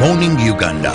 Morning Uganda.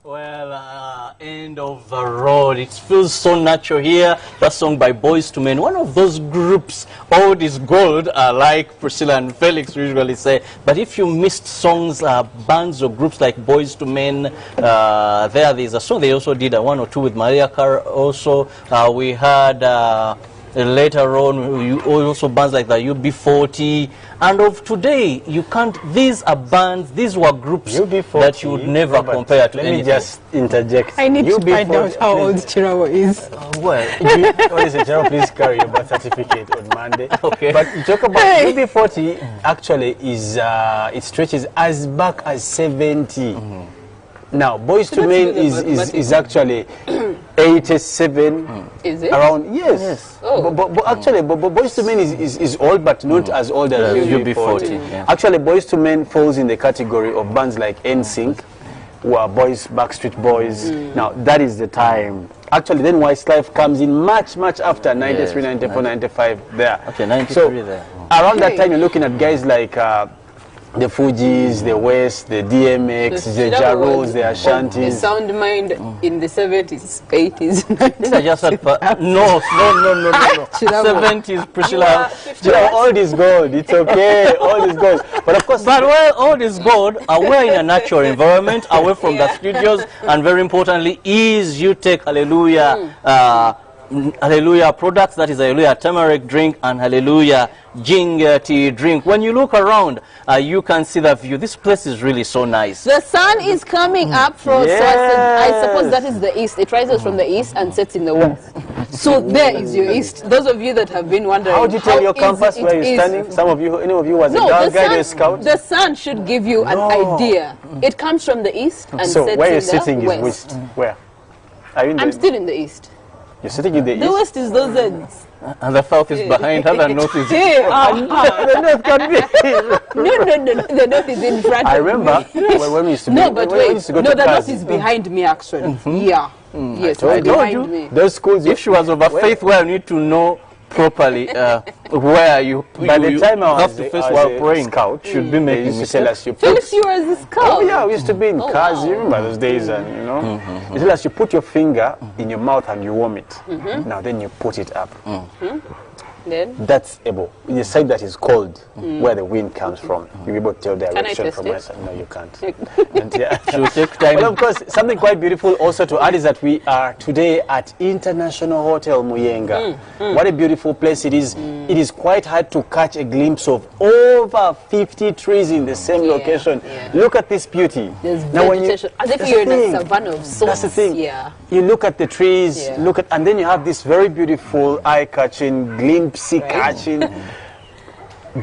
Well, end of the road. It feels so natural here. That song by Boys to Men, one of those groups, old is gold, like Priscilla and Felix usually say. But if you missed songs, bands or groups like Boys to Men, there's a song they also did, one or two with Maria Carr also. We had later on also bands like the UB40, and of today you can't. These are bands, these were groups UB40, that you would never compare to anything. Let me just interject. I need UB40, to find out how old Chirawo is. Chirawo, please carry your birth certificate on Monday. Okay. But you talk about UB40 actually is it stretches as back as 70. Now, Boys to Men is actually 87. Is it? Around, yes. Oh. But actually, Boys to Men is old, but not as old as UB40. Yeah. Actually, Boys to Men falls in the category of bands like NSYNC, who are boys, Backstreet Boys. Now, that is the time. Actually, then Westlife comes in much after 93, 94, 95 there. Okay, 93 so, there. Around that time, you're looking at guys like the Fugees, the West, the DMX, the Jaros, the Ashantis. The sound mind in the 70s, 80s, 90s. These are just no. 70s, Priscilla. All is gold. It's okay. All is gold. But of course, all is gold. We're in a natural environment, away from the studios, and very importantly, is you take Hallelujah. Hallelujah products, that is Hallelujah turmeric drink and Hallelujah ginger tea drink. When you look around, you can see the view. This place is really so nice. The sun is coming up from, so I suppose that is the east. It rises from the east and sets in the west. So there is your east. Those of you that have been wondering, how do you tell your campus where you're standing? Some of you, any of you was a guide or a scout? The sun should give you an idea. It comes from the east and sets in the west. So where you're sitting is west. Where? Are you in I'm still in the east. You're sitting in the east? The west is those ends. And the south is behind her, the north is the north can be. No, the north is in front I of remember me. when we used to be. No, but wait. No, the north Kazi. is behind me, actually. Yeah. Yes, I told behind you. me. Those schools. If she was of a faith, well, you need to know properly where you by the time I have was to face while praying. Scout, should be making used to tell us you put. Felix, you were as a scout. Oh yeah, we used to be in Kazi. You remember those days, and you know, they tell us you put your finger in your mouth and you warm it. Now then you put it up. Then? That's able. The side that is cold, where the wind comes from. You'll be able to tell direction from where. No, you can't. And yeah, she'll take time. Well, of course, something quite beautiful also to add is that we are today at International Hotel Muyenga. What a beautiful place it is. It is quite hard to catch a glimpse of over 50 trees in the same location. Look at this beauty. There's vegetation. As if you're in a savanna of sorts. That's the thing. Yeah. You look at the trees, and then you have this very beautiful, eye-catching, glimpse-catching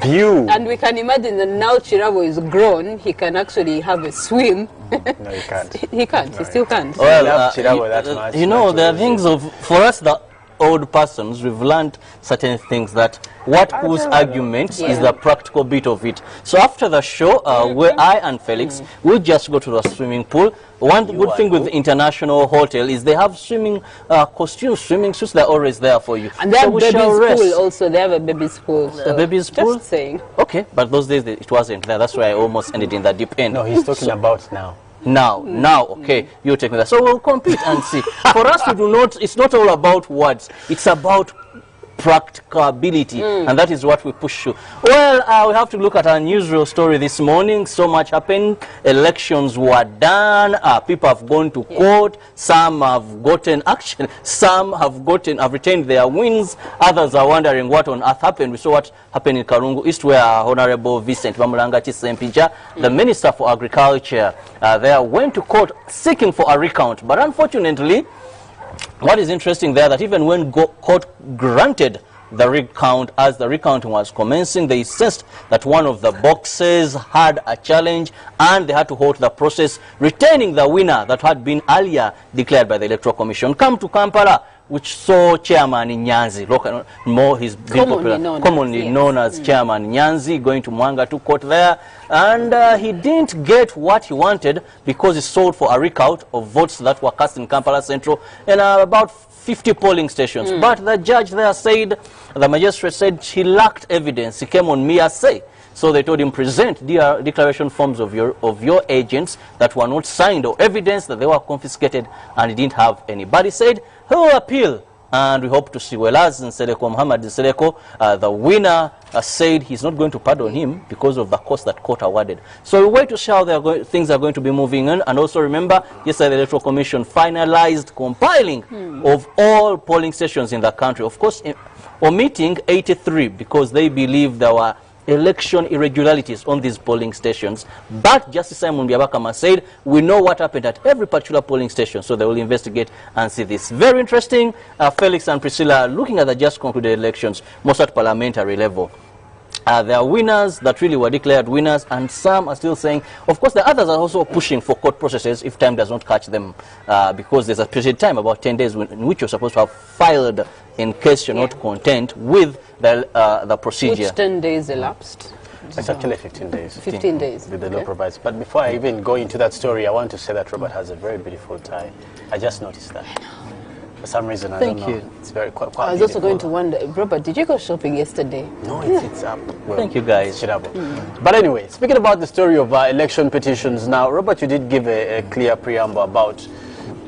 view. And we can imagine that now Chirawo is grown, he can actually have a swim. No, he can't. He can't. He still can't. Well, I love Chirawo that much. You know, there are things for us, the old persons, we've learned certain things that what pulls arguments is the practical bit of it. So after the show, where I and Felix will just go to the swimming pool. One good thing with the International Hotel is they have swimming costumes, swimming suits. They're always there for you. And they have baby's pool also. They have a baby's pool. So the baby's pool? Just saying. Okay, but those days it wasn't there. That's why I almost ended in the deep end. No, he's talking about now. Now, okay, you take that. So we'll compete and see. For us, it's not all about words. It's about practicability, and that is what we push to. Well, we have to look at our newsreel story this morning. So much happened. Elections were done. People have gone to court. Some have gotten action. Some have retained their wins. Others are wondering what on earth happened. We saw what happened in Karungu East, where Honorable Vincent Bamulanga Chisempija, the Minister for Agriculture, there went to court seeking for a recount. But unfortunately, what is interesting there, that even when court granted the recount, as the recounting was commencing, they sensed that one of the boxes had a challenge and they had to halt the process, retaining the winner that had been earlier declared by the Electoral Commission. Come to Kampala, which saw Chairman Nyanzi, local, more he's commonly known as Chairman Nyanzi, going to Mwanga to court there, and he didn't get what he wanted because he sold for a recount of votes that were cast in Kampala Central and about 50 polling stations. But the judge there said, the magistrate said he lacked evidence. He came on mere say. So they told him, present declaration forms of your agents that were not signed or evidence that they were confiscated, and he didn't have any. But he said he will appeal, and we hope to see. Well, as Nseleko, Muhammad Nseleko, the winner, said he's not going to pardon him because of the cost that court awarded. So we wait to see how things are going to be moving on. And also remember, yesterday the Electoral Commission finalized compiling of all polling stations in the country. Of course, omitting 83 because they believe there were election irregularities on these polling stations. But Justice Simon Byabakama said, we know what happened at every particular polling station, so they will investigate and see this. Very interesting. Felix and Priscilla, looking at the just concluded elections, most at parliamentary level. There are winners that really were declared winners, and some are still saying, of course, the others are also pushing for court processes if time does not catch them, because there's a period time, about 10 days, in which you're supposed to have filed in case you're not content with the procedure. Which 10 days elapsed? It's actually 15 days. 15 days. The law provides. But before I even go into that story, I want to say that Robert has a very beautiful tie. I just noticed that. For some reason, I don't know. Thank you. It's very quite I was also going to wonder, Robert, did you go shopping yesterday? No, it's up. Well, thank you, guys. But anyway, speaking about the story of election petitions now, Robert, you did give a clear preamble about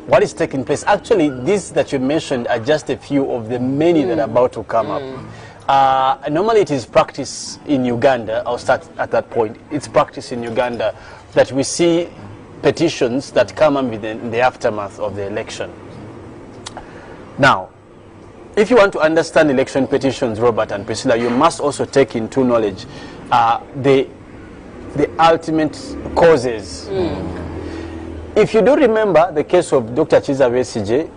what is taking place. Actually, these that you mentioned are just a few of the many that are about to come up. Normally, it is practice in Uganda. I'll start at that point. It's practice in Uganda that we see petitions that come up in the aftermath of the election. Now, if you want to understand election petitions, Robert and Priscilla, you must also take into knowledge the ultimate causes. If you do remember the case of Dr. Chiza Besigye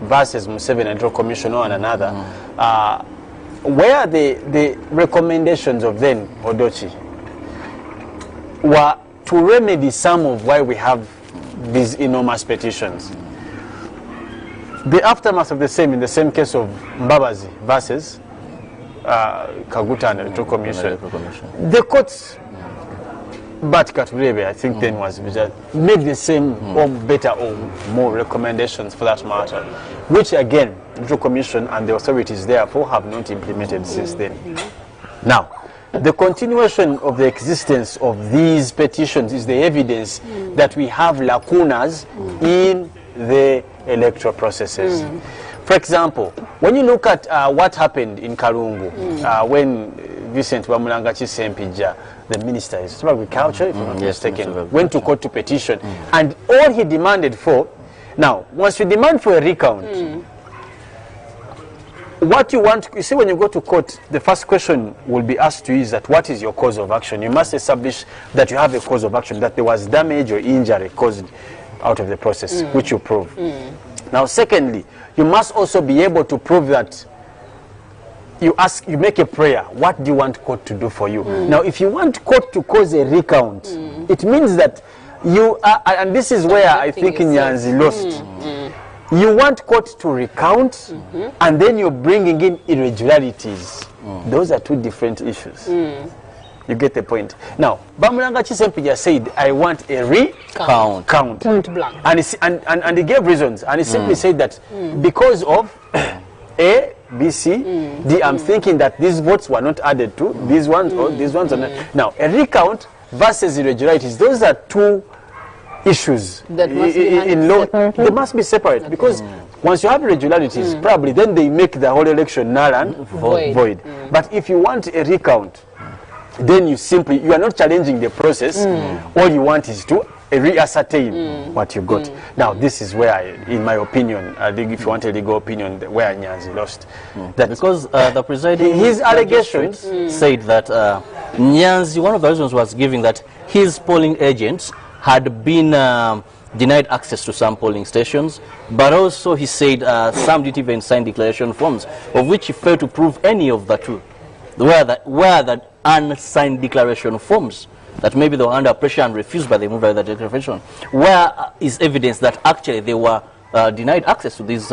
versus Museveni Electoral Commission and another, where the recommendations of then Odochi were to remedy some of why we have these enormous petitions. The aftermath of the same, in the same case of Mbabazi versus Kaguta and Electoral Commission, the courts, but Katurebe, I think then was made the same or better or more recommendations for that matter, which again, the Electoral Commission and the authorities therefore have not implemented since then. Now, the continuation of the existence of these petitions is the evidence that we have lacunas in the electoral processes. For example, when you look at what happened in Karungu when Vincent Wamulanga Kisempija, the Minister of Agriculture, if I'm not mistaken, went to court to petition, and all he demanded for, now, once you demand for a recount, what you want, you see, when you go to court, the first question will be asked to you is that what is your cause of action? You must establish that you have a cause of action, that there was damage or injury caused out of the process, which you prove. Now, secondly, you must also be able to prove that you make a prayer, what do you want court to do for you? Now, if you want court to cause a recount, it means that you are, and this is where I think Nyanzi lost. You want court to recount, and then you're bringing in irregularities. Those are two different issues. You get the point. Now, Bamulanga Kisempija said, I want a recount. Point blank. And he gave reasons. And he simply said that because of A, B, C, D, I'm thinking that these votes were not added to these ones or these ones are not. Now, a recount versus irregularities, those are two issues that must be in law. They must be separate because once you have irregularities, probably then they make the whole election null and void. But if you want a recount, then you are not challenging the process. All you want is to reascertain what you got. Now, this is where, in my opinion, I think if you want a legal opinion, where Nyanzi lost. That because the presiding, his allegations said that Nyanzi, one of the reasons was giving that his polling agents had been denied access to some polling stations, but also he said some didn't even sign declaration forms, of which he failed to prove any of the two. Where the unsigned declaration forms that maybe they were under pressure and refused by the movement of the declaration, where is evidence that actually they were denied access to these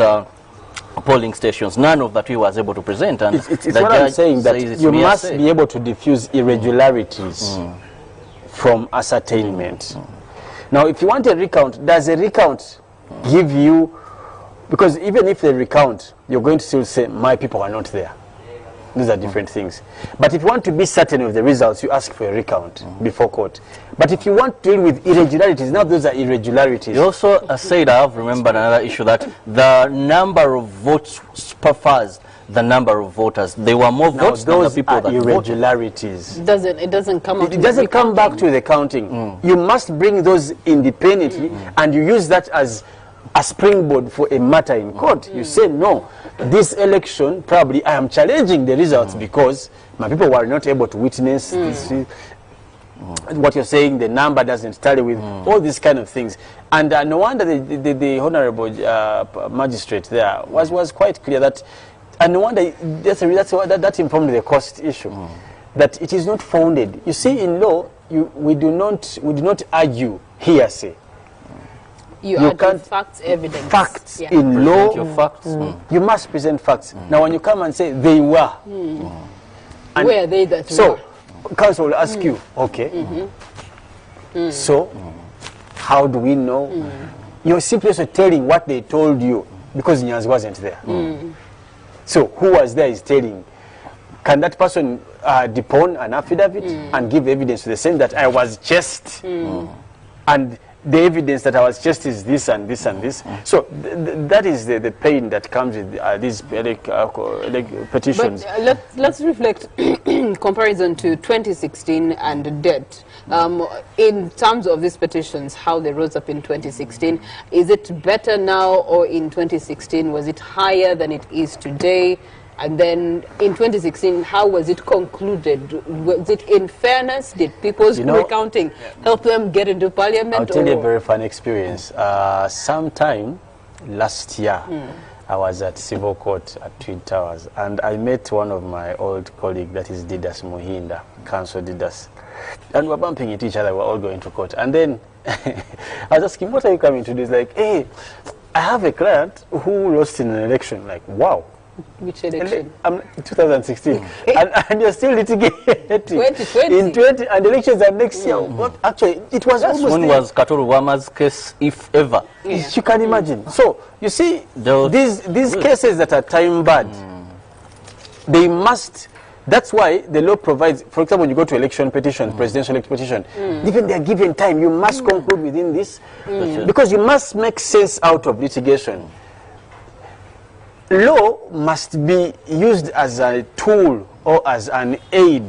polling stations. None of that he was able to present. And it's what I'm saying, that you must be able to diffuse irregularities from ascertainment. Now, if you want a recount, does a recount give you, because even if they recount, you're going to still say, my people are not there. These are different things. But if you want to be certain of the results, you ask for a recount before court. But if you want to deal with irregularities, now those are irregularities. You also said, I have remembered another issue, that the number of votes surpassed the number of voters. There were more votes than the people that irregularities. Voted. It doesn't come out. It doesn't come back to the counting. You must bring those independently, and you use that as a springboard for a matter in court. You say, no, this election, probably I am challenging the results because my people were not able to witness this. What you're saying, the number doesn't tally with all these kind of things. And no wonder the honorable magistrate there was quite clear that, and no wonder that informed the cost issue, that it is not founded. You see, in law, we do not argue hearsay. You argue facts, evidence. Facts in law, your facts. You must present facts. Now, when you come and say they were, and where are they that so counsel will ask you, okay, so how do we know? You're simply also telling what they told you because Nyanzi wasn't there. So who was there is telling. Can that person depone an affidavit and give evidence to the same that I was chased and the evidence that I was chased is this and this and this. So that is the pain that comes with these petitions. But let's reflect in comparison to 2016 and debt. In terms of these petitions, how they rose up in 2016, is it better now, or in 2016 was it higher than it is today? And then in 2016, how was it concluded? Was it in fairness? Did people's recounting help them get into parliament? I'll tell you a very fun experience. Sometime last year, I was at civil court at Twin Towers, and I met one of my old colleagues, that is Didas Muhinda, Council Didas. And we're bumping into each other, we're all going to court. And then I was asking, what are you coming to do? He's like, hey, I have a client who lost in an election. Like, wow. Which election? 2016. and you're still litigating. 2020. In 20, and elections are next year. But actually, it was almost when was Katoro Wama's case, if ever? You can imagine. So, you see, these cases that are time-barred, they must... That's why the law provides, for example, when you go to election petition, presidential election petition, even their given time, you must conclude within this, because you must make sense out of litigation. Law must be used as a tool or as an aid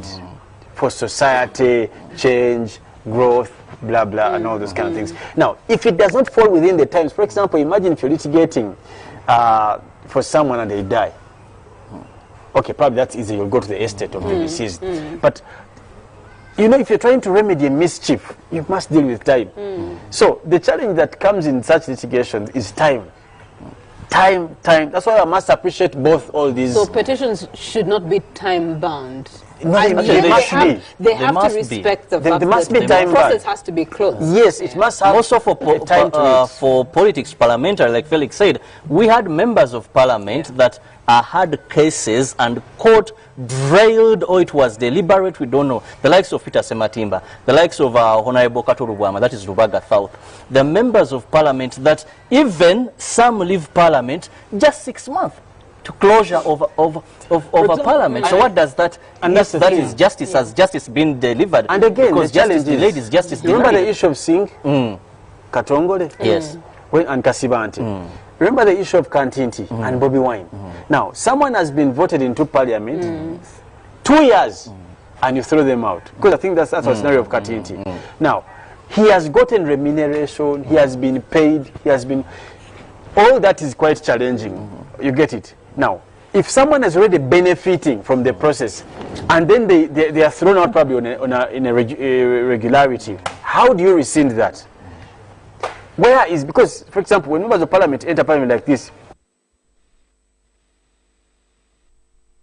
for society, change, growth, blah, blah, and all those kind of things. Now, if it does not fall within the times, for example, imagine if you're litigating for someone and they die. Okay, probably that's easy. You'll go to the estate of the deceased. But, you know, if you're trying to remedy a mischief, you must deal with time. So the challenge that comes in such litigation is time. Time. That's why I must appreciate both all these. So petitions should not be time-bound. No, they have to respect the fact that the process has to be closed. Yes, it must have also for politics, parliamentary, like Felix said, we had members of parliament that had cases and court drilled, or it was deliberate, we don't know. The likes of Peter Sematimba, the likes of Honorable Katoro Wama, that is Rubaga South. The members of parliament that even some leave parliament just 6 months to closure of parliament. So what does that? And that is justice. Has justice been delivered? And again, because the challenge delayed is justice denied. Remember the issue of Singh, Katongole, yes, and Kasibanti. Remember the issue of Kantinti and Bobby Wine. Now, someone has been voted into parliament 2 years, and you throw them out, because I think that's the scenario of Kantinti. Now, he has gotten remuneration. He has been paid. He has been. All that is quite challenging. You get it. Now, if someone is already benefiting from the process, and then they are thrown out probably in a irregularity, how do you rescind that? Where is, because, for example, when members of parliament enter parliament like this,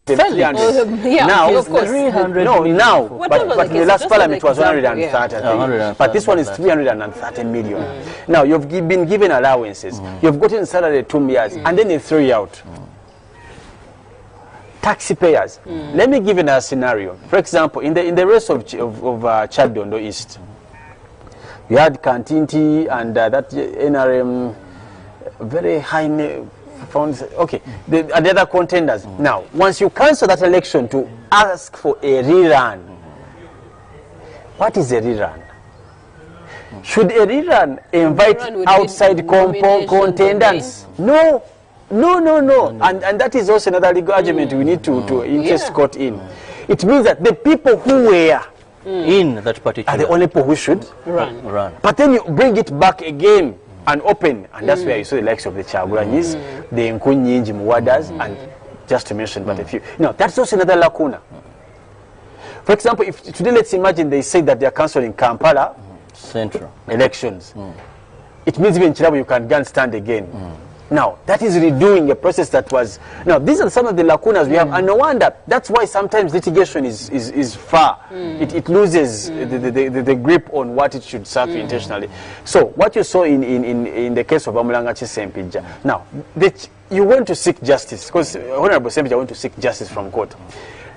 Yeah, now, of course. 300 no, million. now, Whatever but the the case, last just parliament an was example, 130, I think. 130. But this one is 330 million. Now, you've been given allowances. You've gotten salary 2 years, and then they throw you out. Taxpayers. Let me give you a scenario. For example, in the rest of Chadondo East, you had Kantinti and that NRM, very high funds. Okay, the other contenders. Now, once you cancel that election to ask for a rerun, what is a rerun? Should a rerun invite outside contenders? No. And that is also another legal argument we need to interest court in. It means that the people who were in that particular are the only people who should run. But then you bring it back again and open, and that's where you saw the likes of the Chagulanyis, the Nkunyinji Mwadas, and just to mention but a few. Now, that's also another lacuna. For example, if today, let's imagine they say that they are cancelling Kampala Central elections. It means even Chirabo you can stand again. Now, that is redoing a process that was... Now, these are some of the lacunas we have, and no wonder. That's why sometimes litigation is far. It loses the grip on what it should serve intentionally. So, what you saw in the case of Amulangachi Sempija, now, you went to seek justice, because Honorable Sempija went to seek justice from court.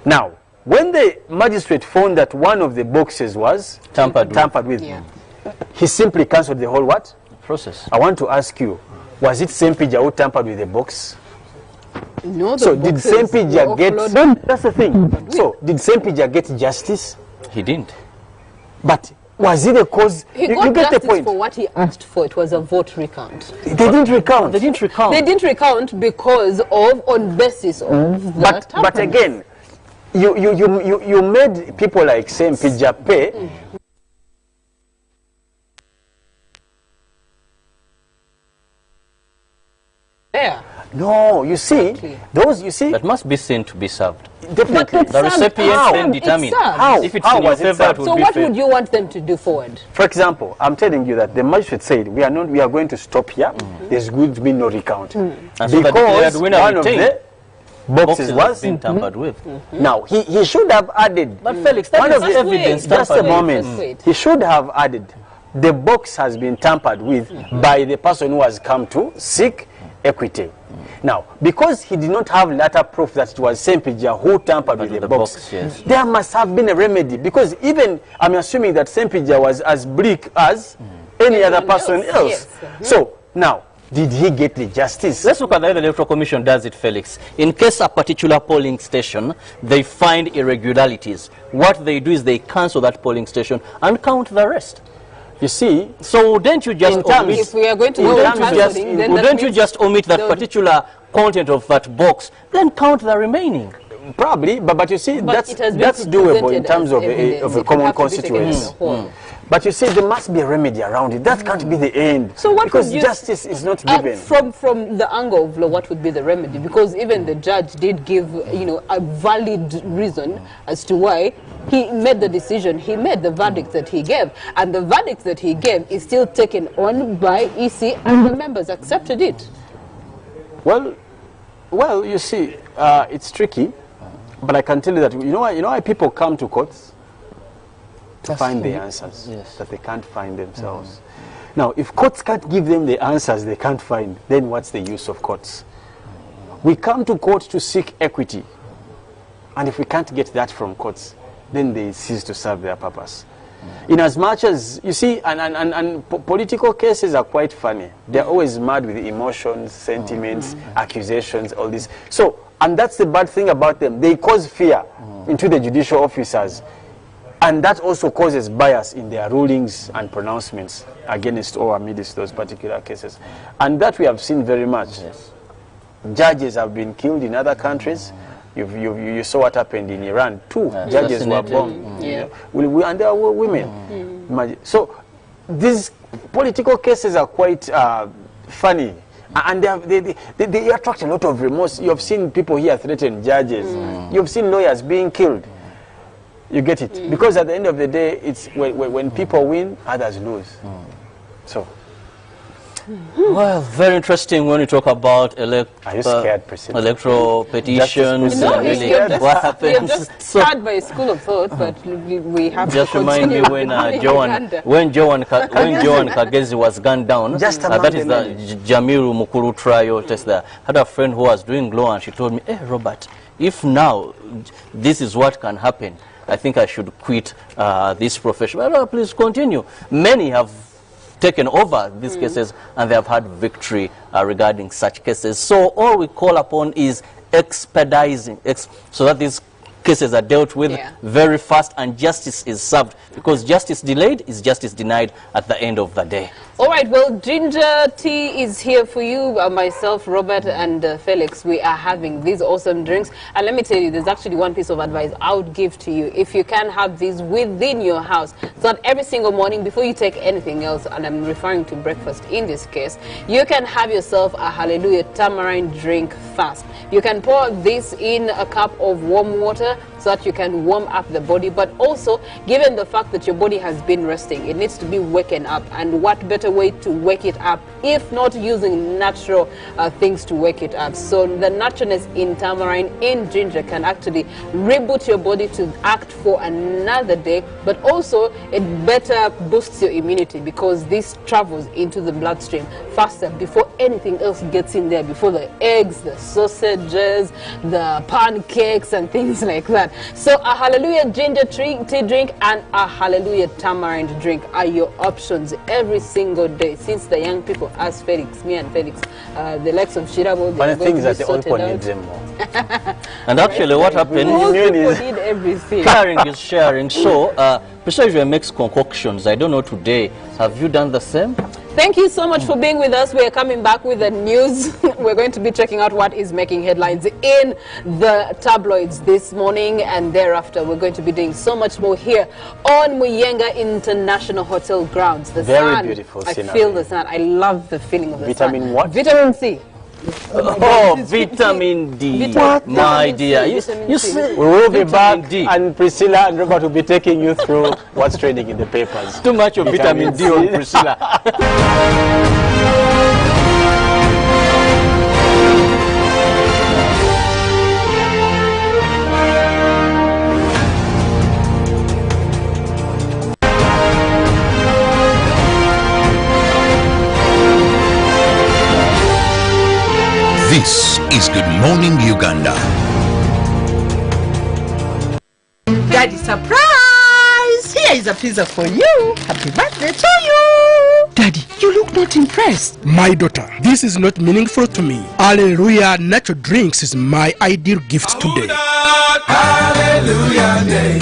Now, when the magistrate found that one of the boxes was tampered with, he simply cancelled the whole what? Process. I want to ask you, was it Sempija who tampered with the box? No, so did Sempija get... No, that's the thing. So did Sempija get justice? He didn't. But was it a cause... He you got get justice the point. for what he asked for. It was a vote recount. They didn't recount. They didn't recount. They didn't recount because of, on basis of that. But again, you made people like Sempija pay... Yeah. No, you see, those, you see... That must be seen to be served. Definitely. The recipients then determine. How? If it's How in your was it favor, served? it would So be what fair. would you want them to do forward? For example, I'm telling you that the magistrate said we are going to stop here. There's going to be no recount. And so the declared winner one of retained. the boxes was been tampered with. Now he should have added. But Felix, that one is of the evidence just a tampered with. moment. He should have added. The box has been tampered with by the person who has come to seek equity. Now, because he did not have later proof that it was Sempija who tampered with the box, yes. there must have been a remedy. Because even, I'm assuming that Sempija was as bleak as any other person else. Yes. So, now, did he get the justice? Let's look at the way the Electoral Commission does it, Felix. In case a particular polling station, they find irregularities, what they do is they cancel that polling station and count the rest. You see, so don't you just omit, if we are going to wouldn't you just omit that particular content of that box, then count the remaining? Probably, but you see, But that's doable in terms of a common constituency. But you see, there must be a remedy around it. That can't be the end. So what because would you, justice is not given. From the angle of law, what would be the remedy? Because even the judge did give, a valid reason as to why he made the decision. He made the verdict that he gave, and the verdict that he gave is still taken on by EC, and the members accepted it. Well, you see, it's tricky, but I can tell you that you know why people come to courts to find the answers that they can't find themselves. Now, if courts can't give them the answers they can't find, then what's the use of courts? We come to court to seek equity, and if we can't get that from courts, then they cease to serve their purpose. In as much as, you see, and political cases are quite funny. They're always mad with emotions, sentiments, accusations, all this. So, and that's the bad thing about them. They cause fear into the judicial officers. And that also causes bias in their rulings and pronouncements against or amidst those particular cases. And that we have seen very much. Yes. Judges have been killed in other countries. You saw what happened in Iran. Two judges were bombed. And they were women. So these political cases are quite funny. And they attract a lot of remorse. You have seen people here threaten judges. You've seen lawyers being killed. You get it? Because at the end of the day, it's when people win, others lose. So Well, very interesting when you talk about Are you scared, Priscilla? electoral petitions No, and really you're just, what you're happens. just started by a school of thought, but we have Just to remind me continue when in Joan Uganda. Joan Kagezi was gunned down. Just that is among the Jamiru Mukuru trial test. There, had a friend who was doing law, and she told me, "Hey, Robert, if now this is what can happen, I think I should quit this profession." Well, please continue. Many have taken over these cases, and they have had victory regarding such cases. So all we call upon is expediting, so that these cases are dealt with very fast and justice is served, because justice delayed is justice denied at the end of the day. All right, well, ginger tea is here for you. Myself, Robert, and Felix, we are having these awesome drinks. And let me tell you, there's actually one piece of advice I would give to you. If you can have these within your house, so that every single morning before you take anything else, and I'm referring to breakfast in this case, you can have yourself a Hallelujah tamarind drink fast. You can pour this in a cup of warm water so that you can warm up the body, but also, given the fact that your body has been resting, it needs to be waken up. And what better way to wake it up if not using natural things to wake it up? So the naturalness in tamarind, in ginger, can actually reboot your body to act for another day, but also it better boosts your immunity, because this travels into the bloodstream faster before anything else gets in there, before the eggs, the sausages, the pancakes and things like that. So a Hallelujah ginger tea drink and a Hallelujah tamarind drink are your options every single day. Since the young people ask Felix, me and Felix, the likes of Shirabo, But the thing is that the old people need them more. And actually what happened Most is people need everything. caring is sharing. So Precision makes concoctions. I don't know today, have you done the same? Thank you so much for being with us. We are coming back with the news. We're going to be checking out what is making headlines in the tabloids this morning, and thereafter we're going to be doing so much more here on Muyenga International Hotel grounds. The Very sun, beautiful I scenery. feel the sun. I love the feeling of the sun. Vitamin what? Vitamin C. Oh, vitamin D, my dear. You see, We will be vitamin back, D. and Priscilla and Robert will be taking you through what's trending in the papers. Too much of vitamin D on Priscilla. This is Good Morning Uganda. Daddy, surprise! Here is a pizza for you. Happy birthday to you. Daddy, you look not impressed. My daughter, this is not meaningful to me. Hallelujah Natural Drinks is my ideal gift today.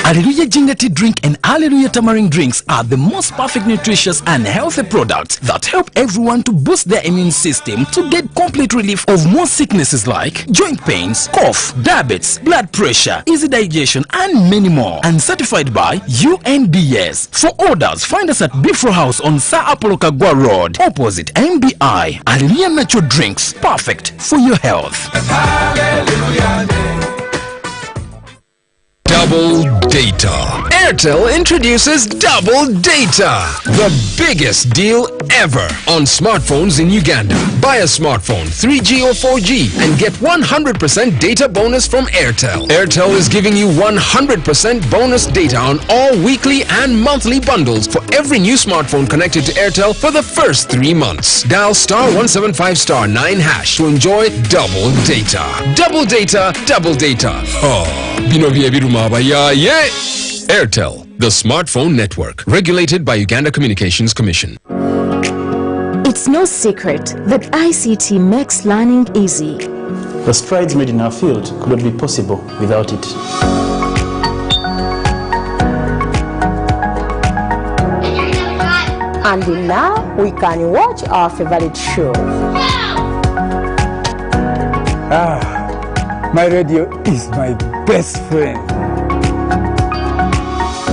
Hallelujah Ginger Tea Drink and Hallelujah Tamarind Drinks are the most perfect, nutritious and healthy products that help everyone to boost their immune system to get complete relief of most sicknesses like joint pains, cough, diabetes, blood pressure, easy digestion and many more, and certified by UNDS. For orders, find us at Bifro House on Sir Apollo Kagwa Road, opposite MBI. Hallelujah Natural Drinks, perfect for your health. Double Data. Airtel introduces Double Data, the biggest deal ever on smartphones in Uganda. Buy a smartphone, 3G or 4G, and get 100% data bonus from Airtel. Airtel is giving you 100% bonus data on all weekly and monthly bundles for every new smartphone connected to Airtel for the first 3 months. Dial *175*9# to enjoy double data. Double data, double data. Oh, bino bye biruma abayaye. Airtel, the smartphone network, regulated by Uganda Communications Commission. It's no secret that ICT makes learning easy. The strides made in our field could not be possible without it. And now we can watch our favorite show. My radio is my best friend.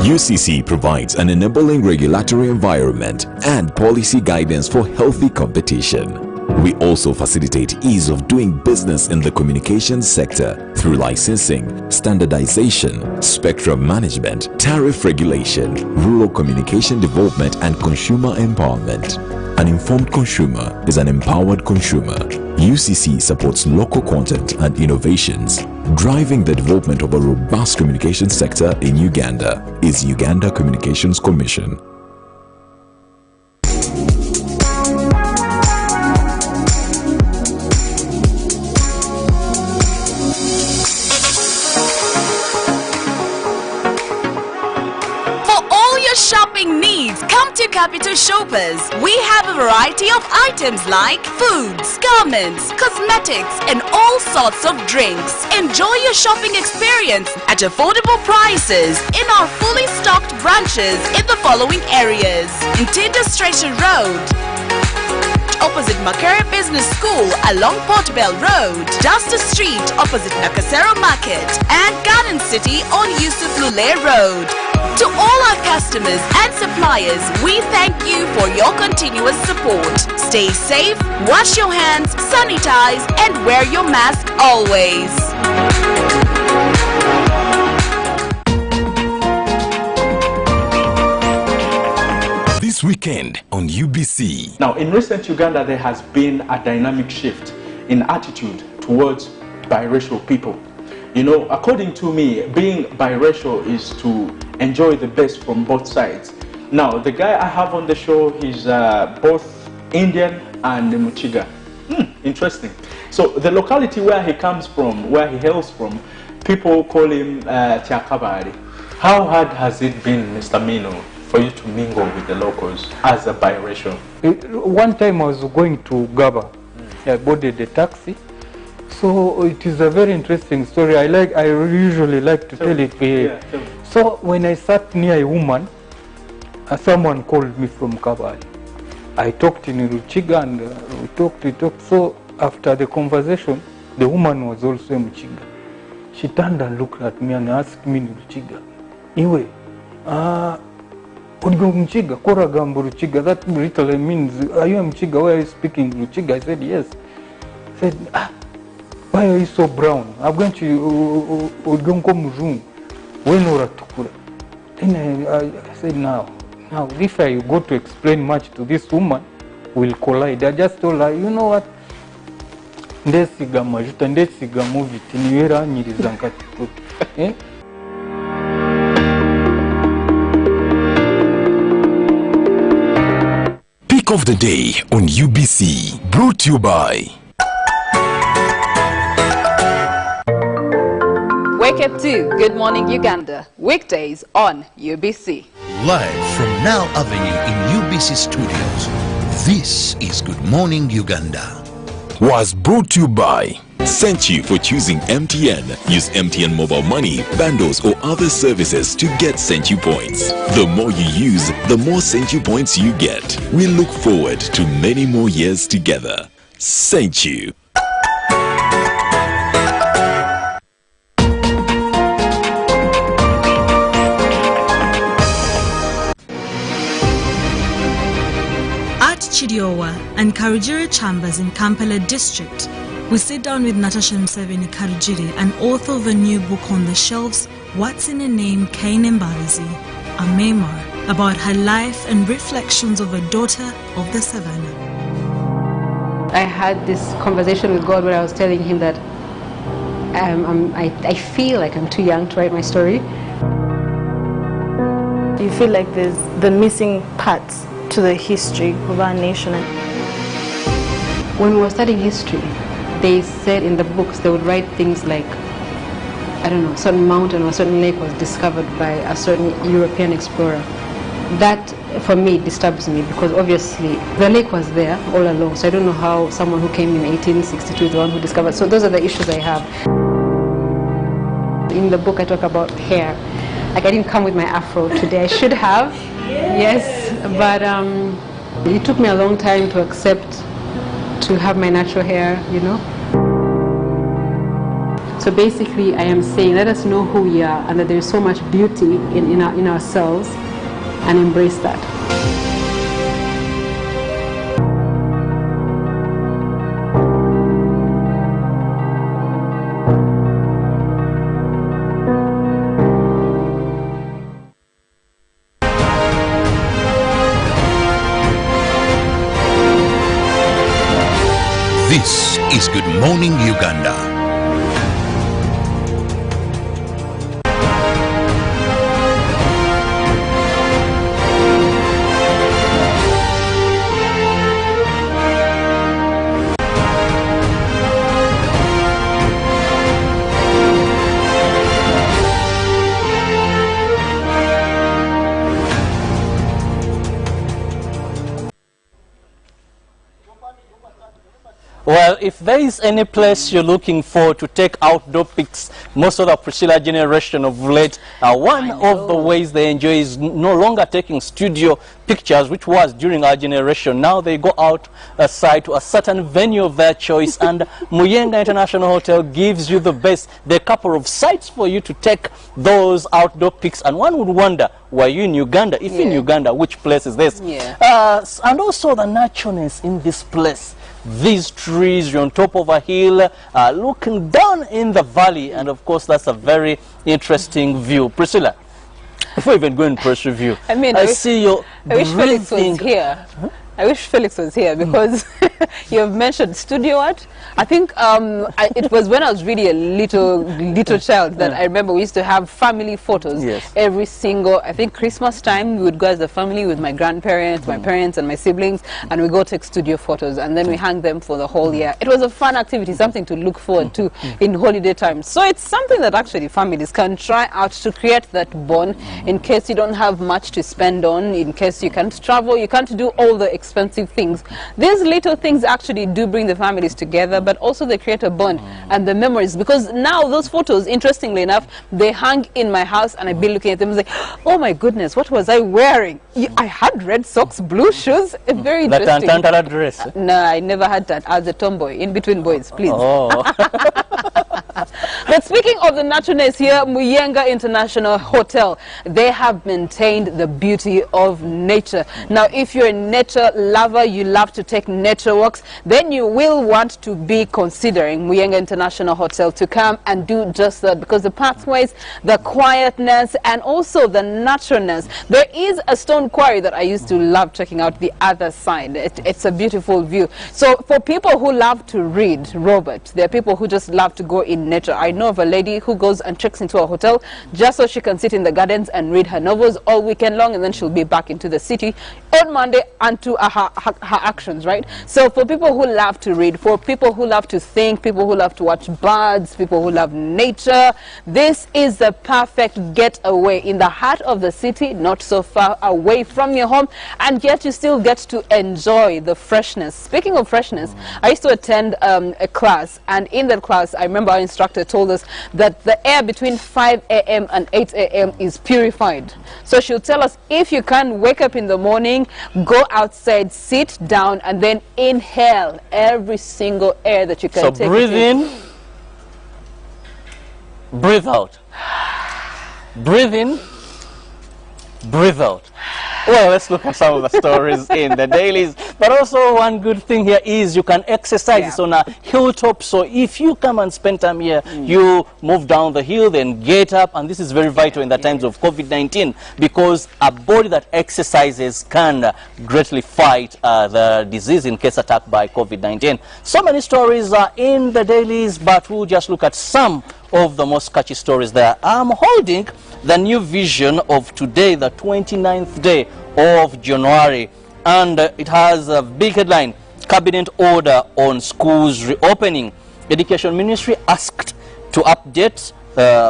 UCC provides an enabling regulatory environment and policy guidance for healthy competition. We also facilitate ease of doing business in the communications sector through licensing, standardization, spectrum management, tariff regulation, rural communication development and consumer empowerment. An informed consumer is an empowered consumer. UCC supports local content and innovations. Driving the development of a robust communication sector in Uganda is Uganda Communications Commission. Shopping needs, come to Capital Shoppers. We have a variety of items like foods, garments, cosmetics and all sorts of drinks. Enjoy your shopping experience at affordable prices in our fully stocked branches in the following areas: Ntinda Stretcher Road, opposite Makere Business School along Port Bell Road, Duster Street opposite Nakasero Market, and Garden City on Yusuf Lule Road. To all our customers and suppliers, we thank you for your continuous support. Stay safe, wash your hands, sanitize, and wear your mask always. This weekend on UBC. Now, in recent Uganda, there has been a dynamic shift in attitude towards biracial people. You know, according to me, being biracial is to enjoy the best from both sides. Now, the guy I have on the show, he's both Indian and Muchiga. Interesting. So the locality where he comes from, where he hails from, people call him Tiakabari. How hard has it been, Mr. Mino, for you to mingle with the locals as a biracial? One time I was going to Gaba. I boarded a taxi. So it is a very interesting story. I usually like to tell it. So when I sat near a woman, someone called me from Kabale. I talked in Ruchiga and we talked. So after the conversation, the woman was also in Ruchiga. She turned and looked at me and asked me in Ruchiga, Iwe, Ruchiga, Koragambo Ruchiga, that literally means, are you a Ruchiga? Why are you speaking Ruchiga? I said, yes. I said, why are you so brown? I'm going to Udgonko Muzungu. When Uratukura. Then I said, now, if I go to explain much to this woman, we'll collide. I just told her, you know what? Ndesiga majuta, ndesiga movie, tiniwera nyirizankatiku. Pick of the day on UBC, brought to you by Wake up to Good Morning Uganda, weekdays on UBC. Live from Now Avenue in UBC Studios, this is Good Morning Uganda. Was brought to you by Thank you for choosing MTN. Use MTN mobile money, bundles or other services to get Thank You points. The more you use, the more Thank You points you get. We look forward to many more years together. Thank you. Chidiowa and Karujiri Chambers in Kampala district, we sit down with Natasha Museveni Karujiri, an author of a new book on the shelves, What's in a Name, Cain Mbalazi, a memoir about her life and reflections of a daughter of the savannah. I had this conversation with God where I was telling him that I feel like I'm too young to write my story. You feel like there's the missing parts to the history of our nation. When we were studying history, they said in the books they would write things like, I don't know, a certain mountain or a certain lake was discovered by a certain European explorer. That, for me, disturbs me because obviously the lake was there all along, so I don't know how someone who came in 1862 is the one who discovered. So those are the issues I have. In the book I talk about hair. Like I didn't come with my afro today. I should have. Yes, but it took me a long time to accept to have my natural hair, you know. So basically I am saying let us know who we are and that there is so much beauty in ourselves and embrace that. This is Good Morning Uganda. Well, if there is any place you're looking for to take outdoor pics, most of the Priscilla generation of late, one of the ways they enjoy is no longer taking studio pictures, which was during our generation. Now they go out aside to a certain venue of their choice, and Muyenga International Hotel gives you the best. There are a couple of sites for you to take those outdoor pics, and one would wonder, were you in Uganda? If in Uganda, which place is this? And also the naturalness in this place. These trees, you're on top of a hill, looking down in the valley, and of course that's a very interesting view. Priscilla, before even going press review, I mean, I see you. I wish Felix was here. I wish Felix was here because you have mentioned studio art. I think it was when I was really a little child that I remember we used to have family photos every single, I think Christmas time we would go as a family with my grandparents, my parents and my siblings, and we go take studio photos and then we hang them for the whole year. It was a fun activity, something to look forward to in holiday time. So it's something that actually families can try out to create that bond in case you don't have much to spend on, in case you can't travel, you can't do all the expensive things. These little things actually do bring the families together, but also they create a bond and the memories, because now those photos, interestingly enough, they hang in my house and I've been looking at them and say, oh my goodness, what was I wearing? I had red socks, blue shoes. Very interesting. That dress? No, I never had that. I was a tomboy, in between boys, please. But speaking of the naturalness here, Muyenga International Hotel, they have maintained the beauty of nature. Now, if you're a nature lover, you love to take nature walks, then you will want to be considering Muyenga International Hotel to come and do just that, because the pathways, the quietness, and also the naturalness. There is a stone quarry that I used to love checking out the other side. It's a beautiful view. So for people who love to read, Robert, there are people who just love to go in nature. I know of a lady who goes and checks into a hotel just so she can sit in the gardens and read her novels all weekend long, and then she'll be back into the city on Monday and to her actions, right? So for people who love to read, for people who love to think, people who love to watch birds, people who love nature, this is the perfect getaway in the heart of the city, not so far away from your home, and yet you still get to enjoy the freshness. Speaking of freshness, I used to attend a class, and in that class I remember our instructor told us that the air between 5 a.m. and 8 a.m. is purified. So she'll tell us, if you can wake up in the morning, go outside, sit down, and then inhale every single air that you can take. So breathe in, breathe out. Breathe in, breathe out. Well, let's look at some of the stories in the dailies. But also one good thing here is you can exercise. It's on a hilltop. So if you come and spend time here, you move down the hill, then get up. And this is very vital in the times of COVID-19, because a body that exercises can greatly fight the disease in case attacked by COVID-19. So many stories are in the dailies, but we'll just look at some of the most catchy stories there. I'm holding the new vision of today, the 29th day of January, and it has a big headline: Cabinet Order on Schools Reopening. Education Ministry asked to update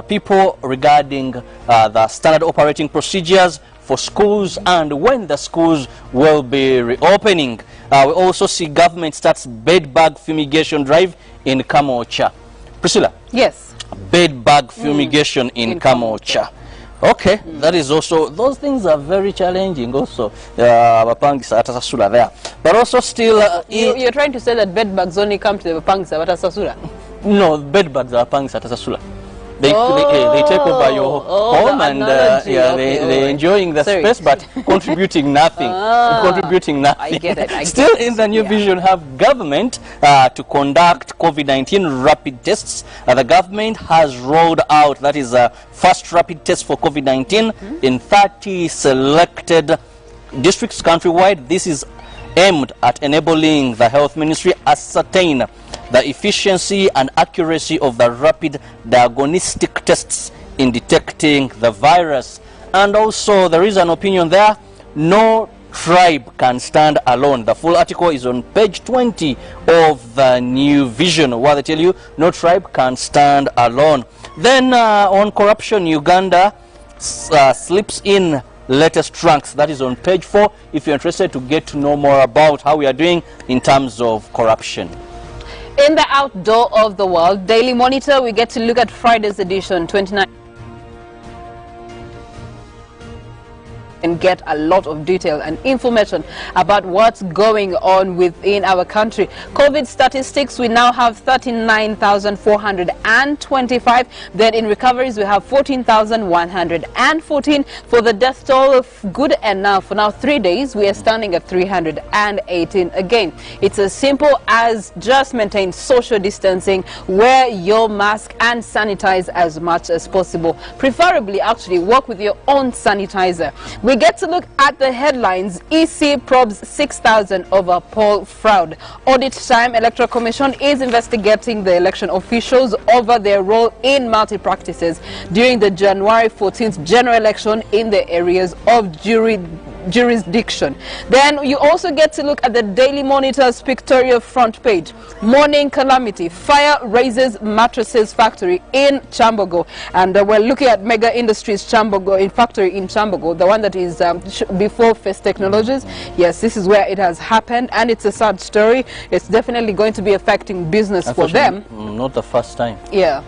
people regarding the standard operating procedures for schools and when the schools will be reopening. We also see government starts bed bug fumigation drive in Kamocha. Priscilla? Yes. Bed bug fumigation in Kamocha. Okay, that is also, those things are very challenging also. But also still... you're trying to say that bed bugs only come to the Bapangisa Batasasura? No, bed bugs are Bapangisa Batasasura. They take over your home, and they're enjoying the space, but contributing nothing. Contributing nothing. I get it. Still in the new vision, have government to conduct COVID-19 rapid tests. The government has rolled out, that is a first rapid test for COVID-19 in 30 selected districts countrywide. This is aimed at enabling the health ministry ascertain the efficiency and accuracy of the rapid diagnostic tests in detecting the virus. And also there is an opinion there, no tribe can stand alone. The full article is on page 20 of the New Vision, where they tell you no tribe can stand alone. Then on corruption, Uganda slips in latest ranks. That is on page 4 if you're interested to get to know more about how we are doing in terms of corruption. In the outdoor of the world, Daily Monitor, we get to look at Friday's edition 29. And get a lot of detail and information about what's going on within our country. COVID statistics, we now have 39,425. Then in recoveries, we have 14,114. For the death toll, good enough. For now, 3 days, we are standing at 318. Again, it's as simple as just maintain social distancing, wear your mask and sanitize as much as possible. Preferably, actually, work with your own sanitizer. We get to look at the headlines. EC probes 6,000 over poll fraud. Audit time. Electoral Commission is investigating the election officials over their role in multi-practices during the January 14th general election in the areas of jurisdiction. Then you also get to look at the Daily Monitor's pictorial front page. Morning calamity. Fire raises mattresses factory in Chambogo. And we're looking at Mega Industries Chambogo, in factory in Chambogo, the one that is before Face Technologies. Yes, this is where it has happened, and it's a sad story. It's definitely going to be affecting business for them. Not the first time. Yeah.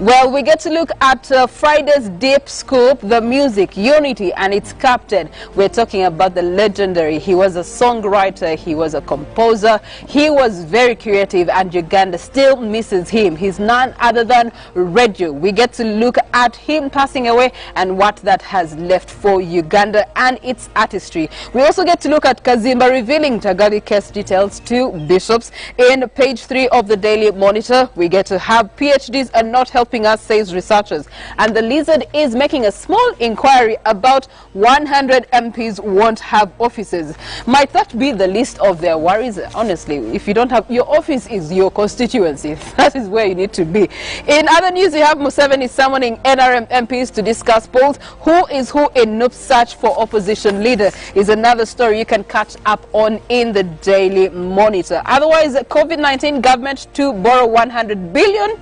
Well, we get to look at Friday's Deep Scoop, the music, Unity, and its captain. We're talking about the legendary. He was a songwriter, he was a composer, he was very creative, and Uganda still misses him. He's none other than Reggio. We get to look at him passing away and what that has left for Uganda and its artistry. We also get to look at Kazimba revealing Tagali case details to bishops. In page 3 of the Daily Monitor, we get to have PhDs are not helping us, says researchers. And the Lizard is making a small inquiry about 100 MPs won't have offices. Might that be the least of their worries? Honestly, if you don't have, your office is your constituency. That is where you need to be. In other news, we have Museveni summoning NRM MPs to discuss polls. Who is who in Noop's search for opposition leader is another story you can catch up on in the Daily Monitor. Otherwise, COVID-19 government to borrow 100 billion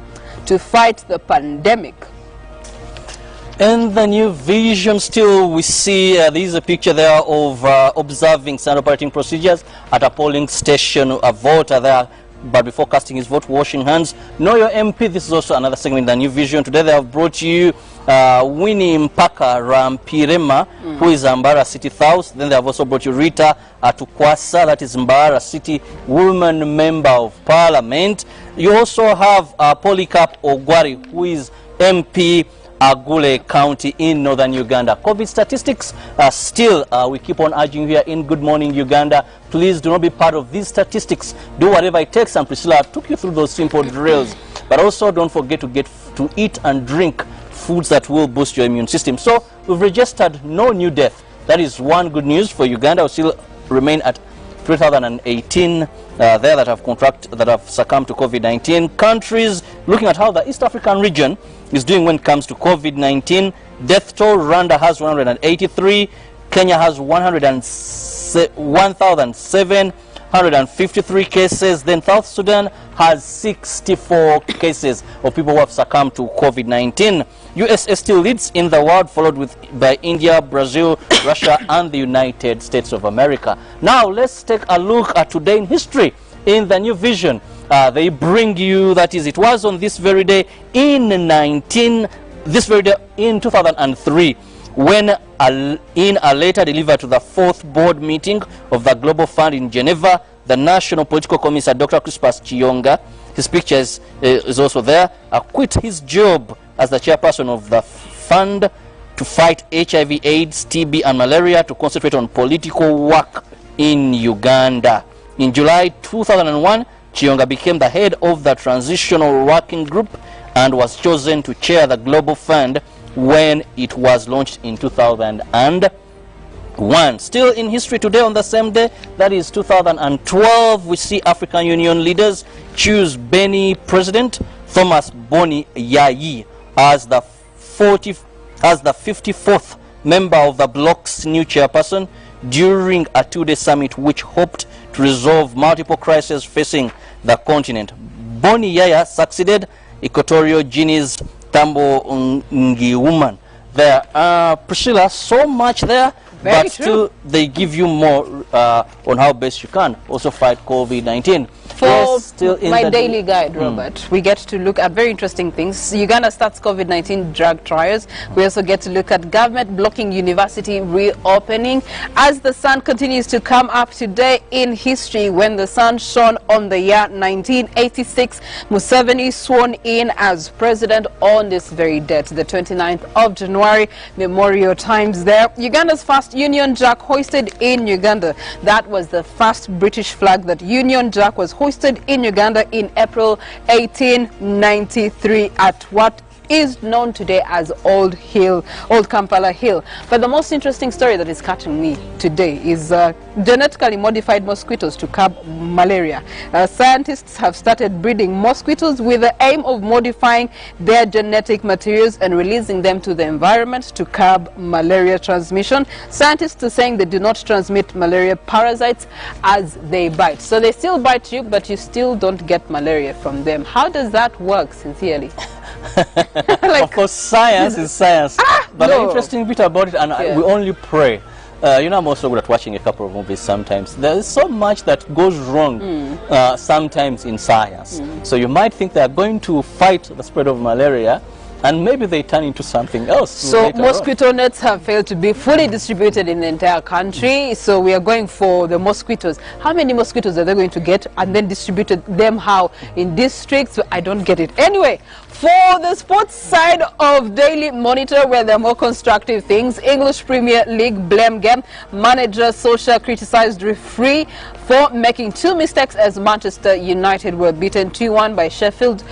to fight the pandemic. In the New Vision still, we see there is a picture there of observing standard operating procedures at a polling station. A voter there, but before casting his vote, washing hands. Know your MP. This is also another segment in the New Vision. Today they have brought you Winnie Mpaka Rampirema, who is Mbara City South. Then they have also brought you Rita Atukwasa, that is Mbara City Woman Member of Parliament. You also have Polycarp Ogwari, who is MP Agule County in northern Uganda. COVID statistics still, we keep on urging here in Good Morning Uganda, please do not be part of these statistics. Do whatever it takes, and Priscilla took you through those simple drills. But also don't forget to eat and drink foods that will boost your immune system. So we've registered no new death. That is one good news for Uganda. We still remain at 3,018 there that have succumbed to COVID-19. Countries, looking at how the East African region is doing when it comes to COVID-19. Death toll, Rwanda has 183, Kenya has 1,753 cases, then South Sudan has 64 cases of people who have succumbed to COVID-19. USA still leads in the world, followed by India, Brazil, Russia, and the United States of America. Now, let's take a look at today in history in the New Vision. They bring you, that is, it was on this very day in 2003, when in a letter delivered to the 4th board meeting of the Global Fund in Geneva, the National Political Commissar, Dr. Crispus Chiyonga, his picture is also there, quit his job as the chairperson of the fund to fight HIV, AIDS, TB, and malaria to concentrate on political work in Uganda. In July 2001, Chiyonga became the head of the Transitional Working Group and was chosen to chair the Global Fund when it was launched in 2000. 1. Still in history today on the same day, that is 2012, we see African Union leaders choose Beni President Thomas Boni Yayi as the 54th member of the bloc's new chairperson during a 2-day summit which hoped to resolve multiple crises facing the continent. Boni Yaya succeeded Equatorial Guinea's Tambo Ngiwuman. There, Priscilla, so much there. Very But true. still, they give you more on how best you can also fight COVID-19. For Yes, still in my the daily guide, Robert, we get to look at very interesting things. Uganda starts COVID-19 drug trials. We also get to look at government blocking university reopening. As the sun continues to come up today in history, when the sun shone on the year 1986, Museveni sworn in as president on this very date, the 29th of January, Memorial Times there. Uganda's first Union Jack hoisted in Uganda. That was the first British flag that Union Jack was hoisted in Uganda in April 1893 at what is known today as Old Kampala Hill. But the most interesting story that is catching me today is genetically modified mosquitoes to curb malaria. Scientists have started breeding mosquitoes with the aim of modifying their genetic materials and releasing them to the environment to curb malaria transmission. Scientists are saying they do not transmit malaria parasites as they bite. So they still bite you, but you still don't get malaria from them. How does that work, sincerely? Of course, science is science. But the interesting bit about it, and we only pray. You know, I'm also good at watching a couple of movies sometimes. There is so much that goes wrong sometimes in science. So you might think they are going to fight the spread of malaria, and maybe they turn into something else. So mosquito nets have failed to be fully distributed in the entire country. So we are going for the mosquitoes. How many mosquitoes are they going to get, and then distributed them how in districts? I don't get it. Anyway, for the sports side of Daily Monitor, where there are more constructive things, English Premier League blame game. Manager Solskjaer criticized referee for making 2 mistakes as Manchester United were beaten 2-1 by Sheffield.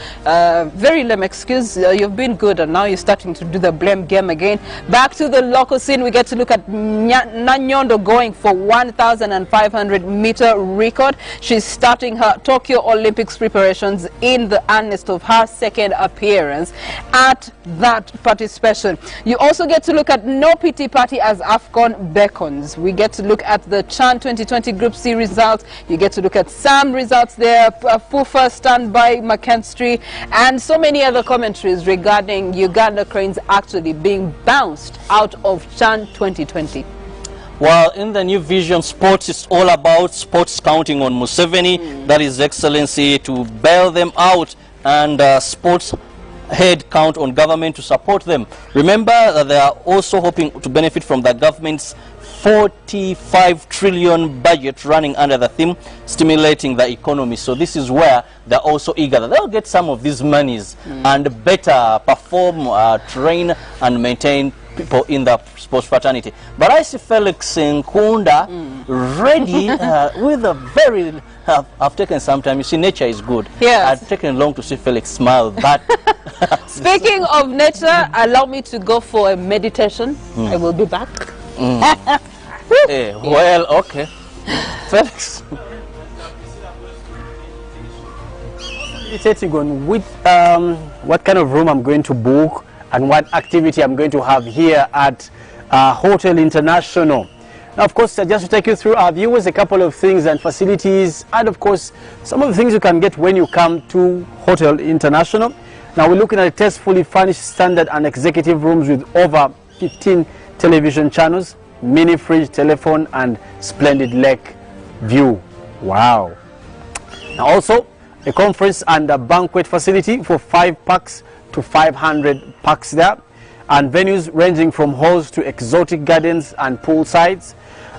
Very lame excuse. You've been good and now you're starting to do the blame game again. Back to the local scene, we get to look at Nanyondo going for 1,500 meter record. She's starting her Tokyo Olympics preparations in the earnest of her second appearance at that participation. You also get to look at No Pity Party as AFCON beckons. We get to look at the CHAN 2020 Group C results. You get to look at some results there, Fufa standby, McKinstry, and so many other commentaries regarding Uganda cranes actually being bounced out of CHAN 2020. Well, in the new vision, sports is all about sports counting on Museveni. That is excellency to bail them out, and sports head count on government to support them. Remember that they are also hoping to benefit from the government's 45 trillion budget running under the theme stimulating the economy. So this is where they're also eager that they'll get some of these monies and better perform, train and maintain people in the sports fraternity. But I see Felix Nkunda ready with a very... I've taken some time. You see, nature is good. Yes. I've taken long to see Felix smile. But speaking of nature, allow me to go for a meditation. I will be back. Well, okay. Felix. Meditating on with what kind of room I'm going to book and what activity I'm going to have here at Hotel International. Now, of course, just to take you through our viewers, a couple of things and facilities, and of course, some of the things you can get when you come to Hotel International. Now, we're looking at tastefully furnished standard and executive rooms with over 15 television channels, mini fridge, telephone, and splendid lake view. Wow. Now, also, a conference and a banquet facility for 5 packs to 500 packs there, and venues ranging from halls to exotic gardens and poolsides.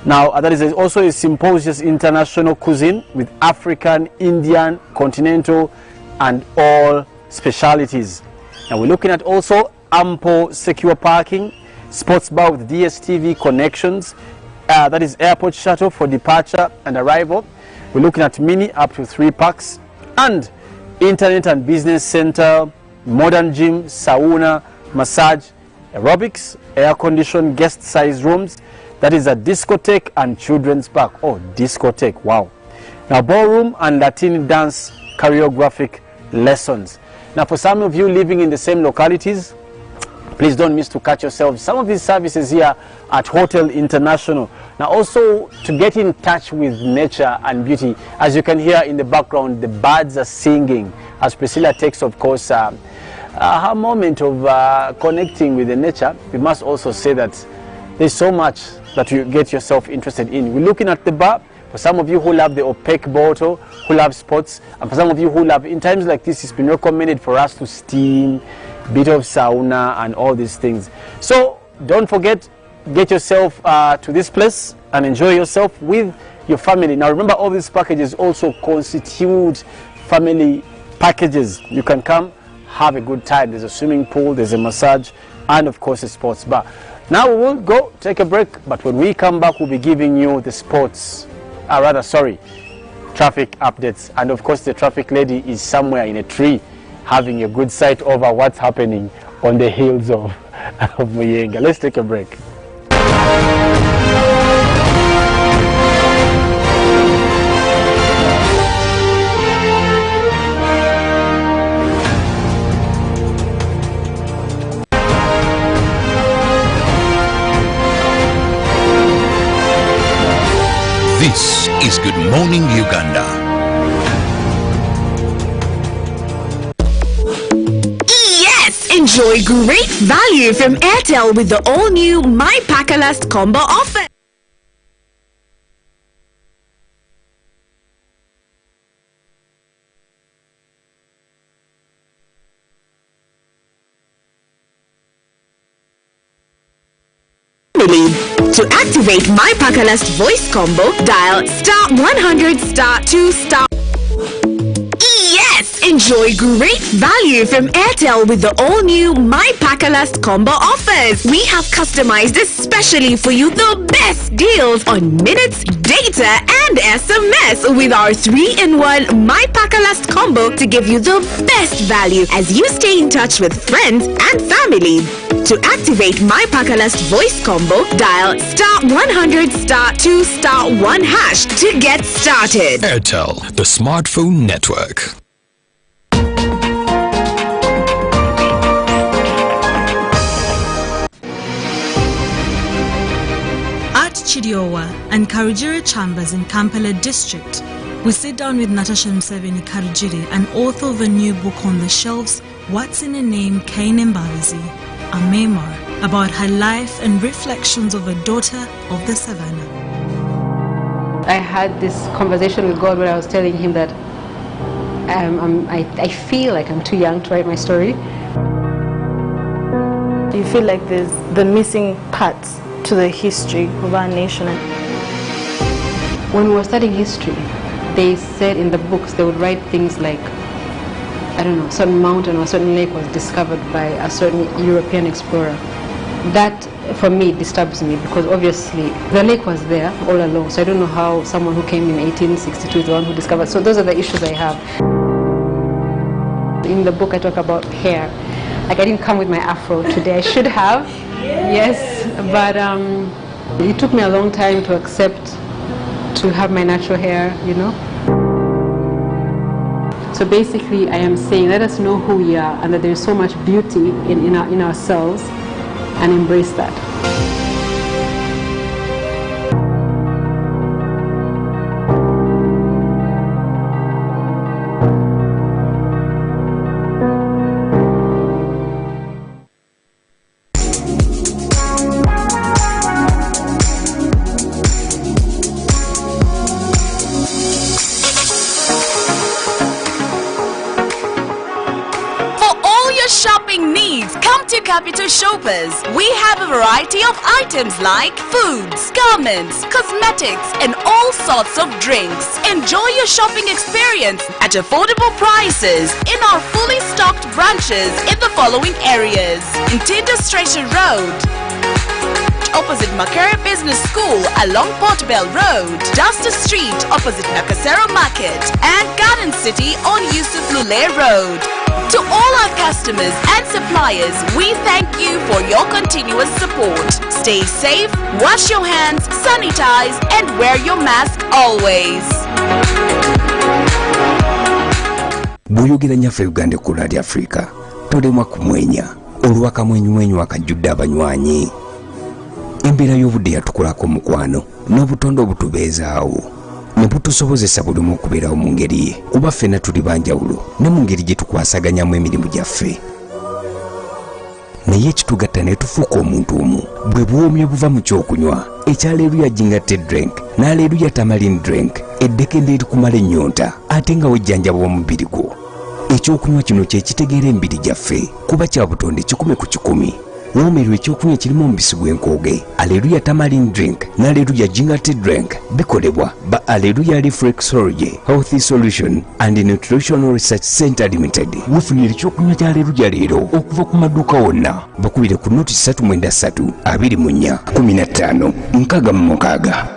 Now, that is also a symposium international cuisine with African, Indian, continental, and all specialities. Now, we're looking at also ample secure parking, sports bar with DSTV connections, that is airport shuttle for departure and arrival. We're looking at mini up to 3 packs, and internet and business center, modern gym, sauna, massage, aerobics, air-conditioned guest size rooms. That is a discotheque and children's park. Oh, discotheque, wow. Now, ballroom and Latin dance choreographic lessons. Now, for some of you living in the same localities, please don't miss to catch yourselves some of these services here at Hotel International. Now, also to get in touch with nature and beauty, as you can hear in the background, the birds are singing as Priscilla takes, of course, her moment of connecting with the nature. We must also say that there's so much that you get yourself interested in. We're looking at the bar. For some of you who love the opaque bottle, who love sports, and for some of you who love, in times like this, it's been recommended for us to steam, bit of sauna and all these things. So don't forget, get yourself to this place and enjoy yourself with your family. Now remember, all these packages also constitute family packages. You can come, have a good time. There's a swimming pool, there's a massage, and of course a sports bar. Now we will go take a break, but when we come back, we'll be giving you the traffic updates. And of course the traffic lady is somewhere in a tree having a good sight over what's happening on the hills of Muyenga. Let's take a break. This is Good Morning Uganda. Enjoy great value from Airtel with the all-new My Pakalast combo offer. To activate My Pakalast voice combo, dial *100 *2 Yes! Enjoy great value from Airtel with the all-new My Pakalast combo offers. We have customized especially for you the best deals on minutes, data, and SMS with our 3-in-1 My Pakalast combo to give you the best value as you stay in touch with friends and family. To activate My Pakalast voice combo, dial *100 *2 *1# to get started. Airtel, the smartphone network. At Chidiowa and Karujiri Chambers in Kampala district, we sit down with Natasha Museveni Karujiri, an author of a new book on the shelves, What's in a Name, Kaine Mbabazi, a memoir about her life and reflections of a daughter of the savannah. I had this conversation with God where I was telling him that I feel like I'm too young to write my story. You feel like there's the missing parts to the history of our nation. When we were studying history, they said in the books they would write things like, I don't know, a certain mountain or a certain lake was discovered by a certain European explorer. That, for me, disturbs me because obviously the lake was there all along. So I don't know how someone who came in 1862 is the one who discovered. So those are the issues I have. In the book I talk about hair. Like I didn't come with my afro today. I should have, yes, but it took me a long time to accept to have my natural hair, you know. So basically I am saying, let us know who we are and that there is so much beauty in ourselves, and embrace that. Capital Shoppers. We have a variety of items like foods, garments, cosmetics, and all sorts of drinks. Enjoy your shopping experience at affordable prices in our fully stocked branches in the following areas: in Tinder Station Road, opposite Makere Business School along Portbell Road, Duster Street opposite Nakasero Market, and Garden City on Yusuf Lule Road. To all our customers and suppliers, we thank you for your continuous support. Stay safe, wash your hands, sanitize, and wear your mask always. Buyogera nyaffe Uganda ku Radio Africa tolemwa kumwenya olw'akamwenyumwenyu akajjudde abanywanyi. Embeera y'obudde yatukolako mukwano n'obutonde obutubeezaawo ne butusobozesa buli omu okubeerawo mu ngeri ye kuba ffenna tuli banjawulo ne mu ngeri gye tukwasaganyamu emirimu gyaffe. Naye ekitugatta ne tufuuka omuntu omu bwe buwoomyo buva mu kyokunywa ekyaleeruya Jingated Drink n'aleeruya Tamarind Drink eddekende erikumala ennyonta ate nga wejjanjaba omubiri gwo. Ekyokunywa kino kye kitegeera emibiri gyaffe kuba kya butonde 100 ku 100. Woomerwa ekyokunywa kirimu omubisi gw'enkooge Alleluia Tamarind Drink n'Alleluia Jingated Drink bikolebwa ba Alleluia Reflexology Healthy Solution and Nutritional Research Center Limited. Weefunira ekyokunywa kya Alleluia leero okuva ku maduuka wonna. Bakubire ku noti 393 24 15 66.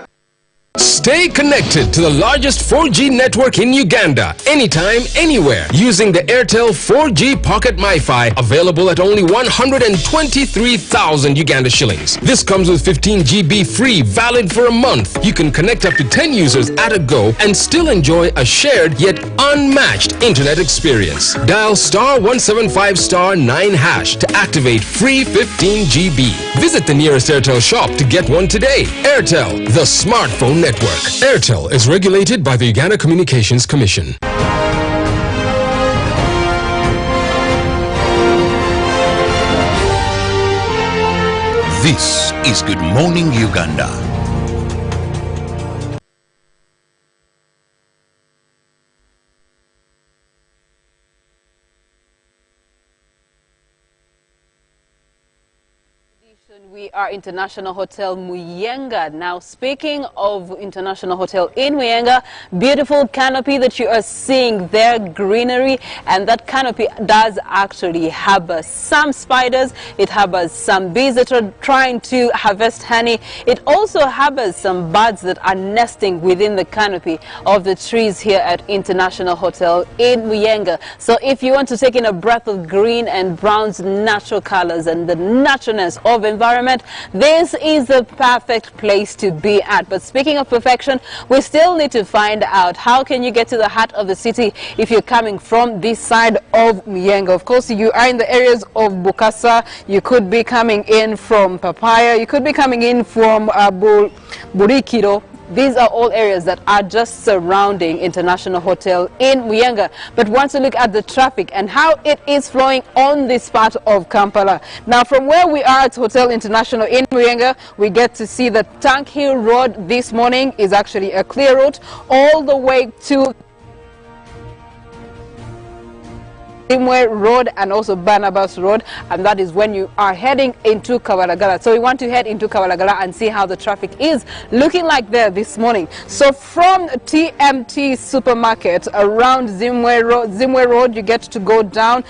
Stay connected to the largest 4G network in Uganda, anytime, anywhere, using the Airtel 4G Pocket MiFi, available at only 123,000 Uganda shillings. This comes with 15 GB free, valid for a month. You can connect up to 10 users at a go and still enjoy a shared yet unmatched internet experience. Dial *175*9# to activate free 15 GB. Visit the nearest Airtel shop to get one today. Airtel, the smartphone network. Airtel is regulated by the Uganda Communications Commission. This is Good Morning Uganda. We are International Hotel Muyenga. Now, speaking of International Hotel in Muyenga, beautiful canopy that you are seeing there, greenery, and that canopy does actually harbor some spiders. It harbors some bees that are trying to harvest honey. It also harbors some birds that are nesting within the canopy of the trees here at International Hotel in Muyenga. So if you want to take in a breath of green and brown's natural colors and the naturalness of environment, this is the perfect place to be at. But speaking of perfection, we still need to find out how can you get to the heart of the city if you're coming from this side of Muyenga. Of course, you are in the areas of Bukasa. You could be coming in from Papaya. You could be coming in from Burikiro. These are all areas that are just surrounding International Hotel in Muyenga. But once you look at the traffic and how it is flowing on this part of Kampala. Now, from where we are at Hotel International in Muyenga, we get to see that Tank Hill Road this morning is actually a clear route all the way to Zimwe Road and also Barnabas Road, and that is when you are heading into Kabalagala. So we want to head into Kabalagala and see how the traffic is looking like there this morning. So from TMT Supermarket around Zimwe Road, you get to go down.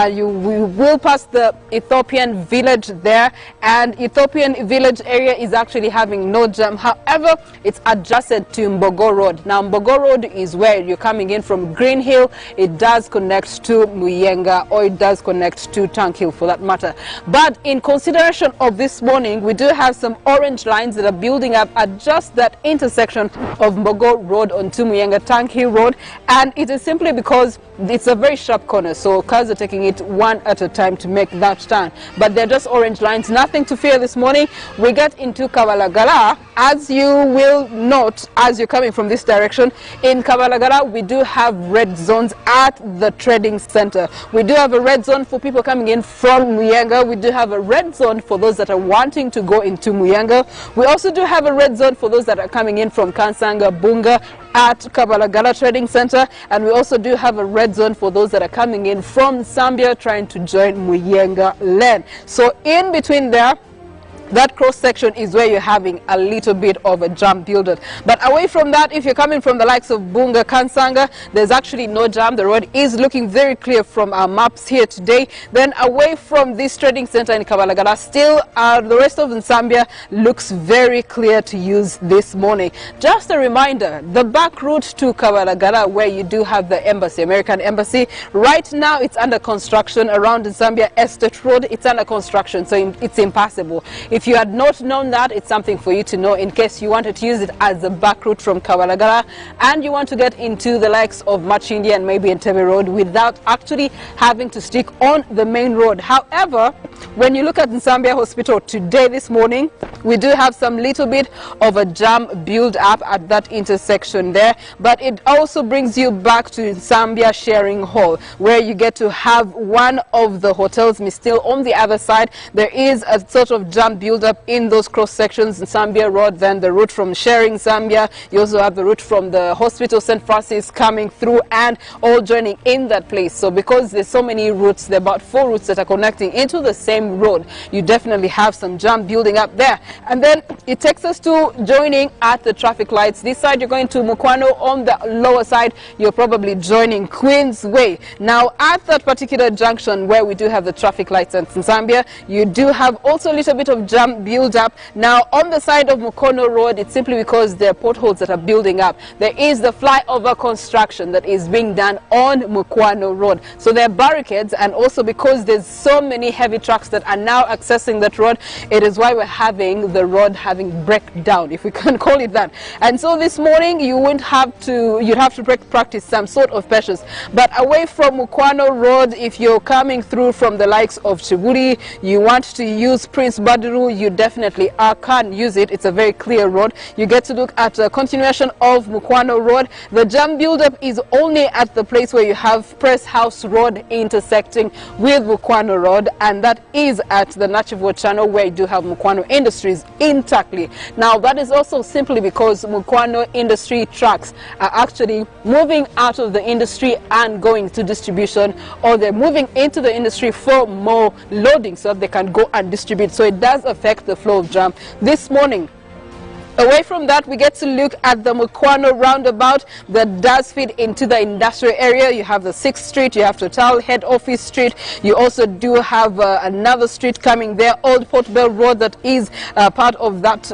You will pass the Ethiopian Village there, and Ethiopian Village area is actually having no jam. However, it's adjacent to Mbogo Road. Now, Mbogo Road is where you're coming in from Green Hill. It does connect to Muyenga, or it does connect to Tank Hill for that matter. But in consideration of this morning, we do have some orange lines that are building up at just that intersection of Mbogo Road onto Muyenga Tank Hill Road, and it is simply because it's a very sharp corner, so cars are taking it one at a time to make that turn. But they're just orange lines, nothing to fear this morning. We get into Kabalagala, as you will note as you're coming from this direction. In Kabalagala, we do have red zones at the trading center. We do have a red zone for people coming in from Muyenga. We do have a red zone for those that are wanting to go into Muyenga. We also do have a red zone for those that are coming in from Kansanga, Bunga, at Kabalagala Trading Center, and we also do have a red zone for those that are coming in from Zambia trying to join Muyenga Lane. So in between there, that cross section is where you're having a little bit of a jam buildup. But away from that, if you're coming from the likes of Bunga, Kansanga, there's actually no jam. The road is looking very clear from our maps here today. Then away from this trading center in Kabalagala, still the rest of Zambia looks very clear to use this morning. Just a reminder, the back route to Kabalagala, where you do have the embassy, American embassy, right now it's under construction around Zambia Estate Road. It's under construction, so it's impassable. If you had not known that, it's something for you to know in case you wanted to use it as a back route from Kabalagala and you want to get into the likes of Machindi and maybe Entebbe Road without actually having to stick on the main road. However, when you look at Zambia Hospital today, this morning, we do have some little bit of a jam build up at that intersection there, but it also brings you back to Zambia Sharing Hall, where you get to have one of the hotels still on the other side. There is a sort of jam build up in those cross sections in Zambia Road, then the route from Sharing Zambia. You also have the route from the hospital St. Francis coming through and all joining in that place. So because there's so many routes, there are about 4 routes that are connecting into the same road, you definitely have some jam building up there. And then it takes us to joining at the traffic lights. This side you're going to Mukwano, on the lower side you're probably joining Queensway. Now at that particular junction where we do have the traffic lights in Zambia, you do have also a little bit of jam build up. Now on the side of Mukono Road, it's simply because there are potholes that are building up. There is the flyover construction that is being done on Mukwano Road, so there are barricades, and also because there's so many heavy trucks that are now accessing that road, it is why we're having the road having breakdown, if we can call it that. And so this morning you'd have to practice some sort of patience. But away from Mukwano Road, if you're coming through from the likes of Chibuli, you want to use Prince Baduru, you definitely can use it. It's a very clear road. You get to look at a continuation of Mukwano Road. The jam buildup is only at the place where you have Press House Road intersecting with Mukwano Road, and that is at the Nachivo Channel, where you do have Mukwano Industries intactly. Now that is also simply because Mukwano Industry trucks are actually moving out of the industry and going to distribution, or they're moving into the industry for more loading so that they can go and distribute. So it does affect the flow of jam this morning. Away from that, we get to look at the Mukwano roundabout that does feed into the industrial area. You have the 6th Street, you have Total Head Office Street, you also do have another street coming there, Old Port Bell Road, that is part of that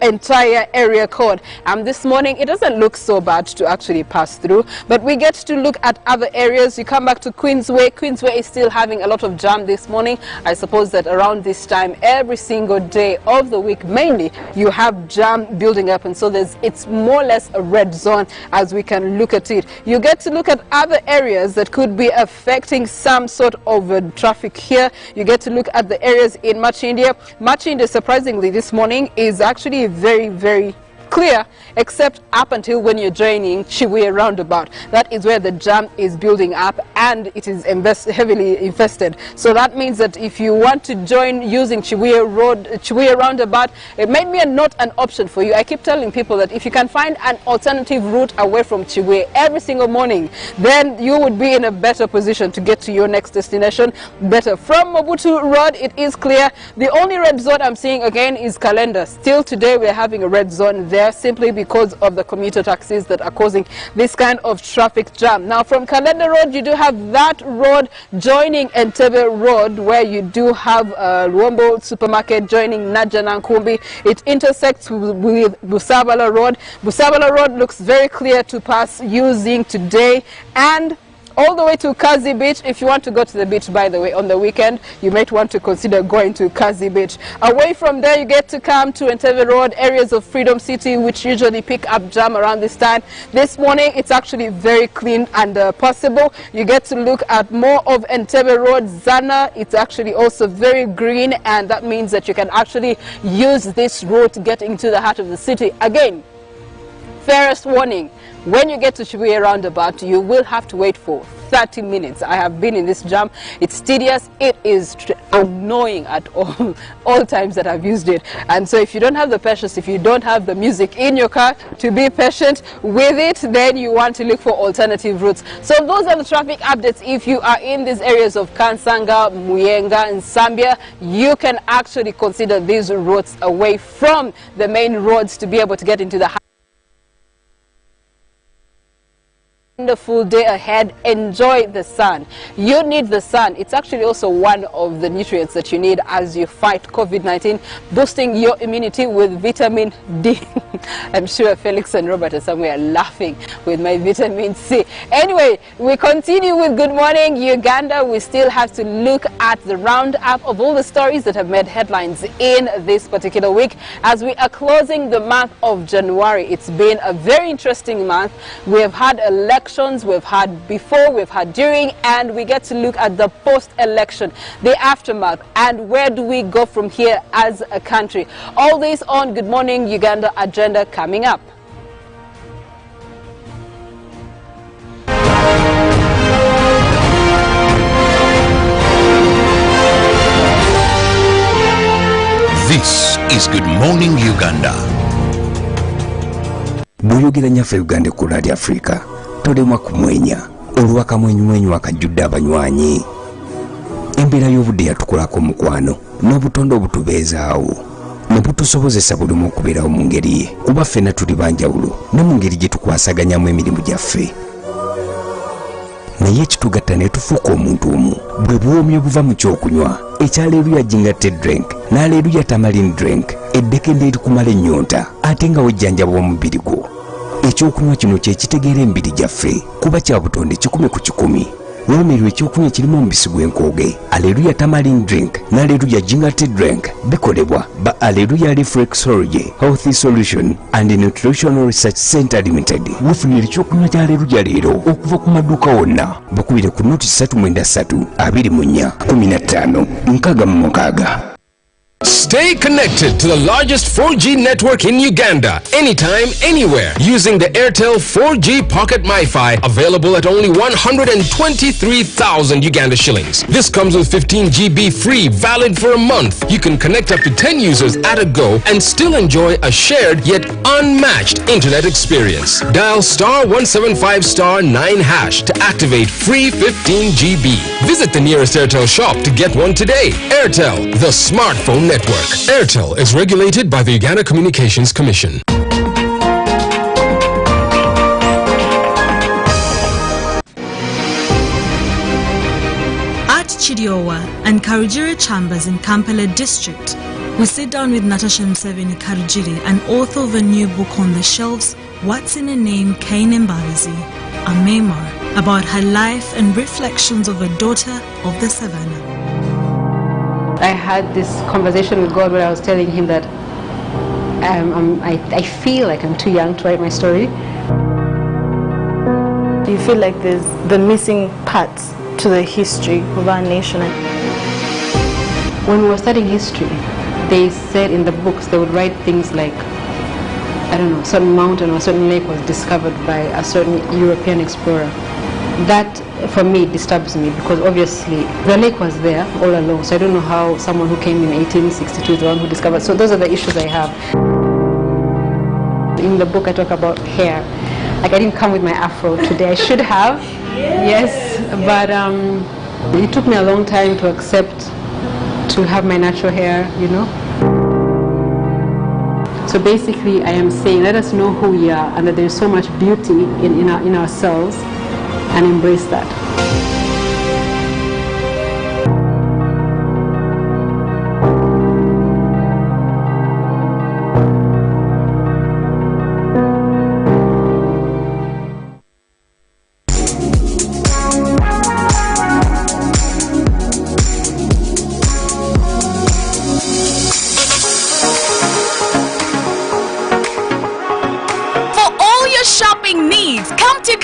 entire area code. This morning, it doesn't look so bad to actually pass through, but we get to look at other areas. You come back to Queensway. Queensway is still having a lot of jam this morning. I suppose that around this time, every single day of the week, mainly, you have jam building up, and so it's more or less a red zone as we can look at it. You get to look at other areas that could be affecting some sort of traffic here. You get to look at the areas in Machindi. Machindi, surprisingly, this morning is actually very, very clear, except up until when you're joining Chibuye roundabout. That is where the jam is building up, and it is heavily infested. So that means that if you want to join using Chibuye roundabout, it may be not an option for you. I keep telling people that if you can find an alternative route away from Chibuye every single morning, then you would be in a better position to get to your next destination better. From Mobutu Road, it is clear. The only red zone I'm seeing again is Calendar. Still today we're having a red zone there, simply because of the commuter taxis that are causing this kind of traffic jam. Now from Calendar Road, you do have that road joining Entebbe Road, where you do have Luombo Supermarket joining Najana Nkumbi. It intersects with Busabala Road. Busabala Road looks very clear to pass using today, and all the way to Kazi Beach. If you want to go to the beach, by the way, on the weekend, you might want to consider going to Kazi Beach. Away from there, you get to come to Entebbe Road, areas of Freedom City, which usually pick up jam around this time. This morning, it's actually very clean and possible. You get to look at more of Entebbe Road, Zana. It's actually also very green, and that means that you can actually use this road to get into the heart of the city. Again, fairest warning, when you get to Shibuya roundabout, you will have to wait for 30 minutes. I have been in this jam. It's tedious. It is annoying at all times that I've used it. And so if you don't have the patience, if you don't have the music in your car to be patient with it, then you want to look for alternative routes. So those are the traffic updates. If you are in these areas of Kansanga, Muyenga and Zambia, you can actually consider these routes away from the main roads to be able to get into the wonderful day ahead. Enjoy the sun. You need the sun. It's actually also one of the nutrients that you need as you fight COVID-19, boosting your immunity with vitamin D. I'm sure Felix and Robert are somewhere laughing with my vitamin C. Anyway, we continue with Good Morning Uganda. We still have to look at the roundup of all the stories that have made headlines in this particular week as we are closing the month of January. It's been a very interesting month. We have had elections, we've had before, we've had during, and we get to look at the post-election, the aftermath, and where do we go from here as a country. All this on Good Morning Uganda agenda coming up. This is Good Morning Uganda. Buyogera nyaffe Uganda ku Radio Africa. Tolemwa kumwenya olw'akamwenyumwenyu akajjudde abanywanyi. Embeera y'obudde yatukolako mukwano n'obutonde obutubeezaawo ne butusobozesa buli omu okubeerawo mu ngeri ye, kuba ffenna tuli banjawulo ne mu ngeri gye tukwasaganyamu emirimu gyaffe. Naye ekitugatta ne tufuuka omuntu omu bwe buwoomi obuva mu kyokunywa ekyaleeruya jingatte drink n'aleeruya tamarin drink, eddekende erikumala ennyonta ate nga wejjanjaba omubiri gwo. Ekyokunywa kino kye kitegeera emibiri gyaffe kuba kya butonde 100 ku 100. Woomerwa ekyokunywa kirimu omubisi gw'enkooge. Aleluya tamarin drink n'aleluya jingatte drink bikolebwa ba Aleluya Reflexology Healthy Solution and Nutritional Research Center Limited. Weefunira ekyokunywa kya Aleluya leero okuva ku maduuka wonna. Bakubire ku noti 393 24 15 66. Stay connected to the largest 4G network in Uganda, anytime, anywhere, using the Airtel 4G Pocket MiFi, available at only 123,000 Uganda shillings. This comes with 15 GB free, valid for a month. You can connect up to 10 users at a go and still enjoy a shared yet unmatched internet experience. Dial *175*9# to activate free 15 GB. Visit the nearest Airtel shop to get one today. Airtel, the smartphone network. Airtel is regulated by the Uganda Communications Commission. At Chidiowa and Karujiri Chambers in Kampala district, we sit down with Natasha Mseveni Karujiri, an author of a new book on the shelves, What's in a Name, Cain Mbabazi, a memoir about her life and reflections of a daughter of the savannah. I had this conversation with God where I was telling him that I feel like I'm too young to write my story. Do you feel like there's the missing parts to the history of our nation? When we were studying history, they said in the books they would write things like, I don't know, a certain mountain or a certain lake was discovered by a certain European explorer. That, for me, disturbs me because obviously the lake was there all along. So I don't know how someone who came in 1862 is the one who discovered. So those are the issues I have. In the book I talk about hair. Like I didn't come with my afro today. I should have, yes, but it took me a long time to accept to have my natural hair, you know. So basically I am saying let us know who we are and that there is so much beauty in ourselves, and embrace that.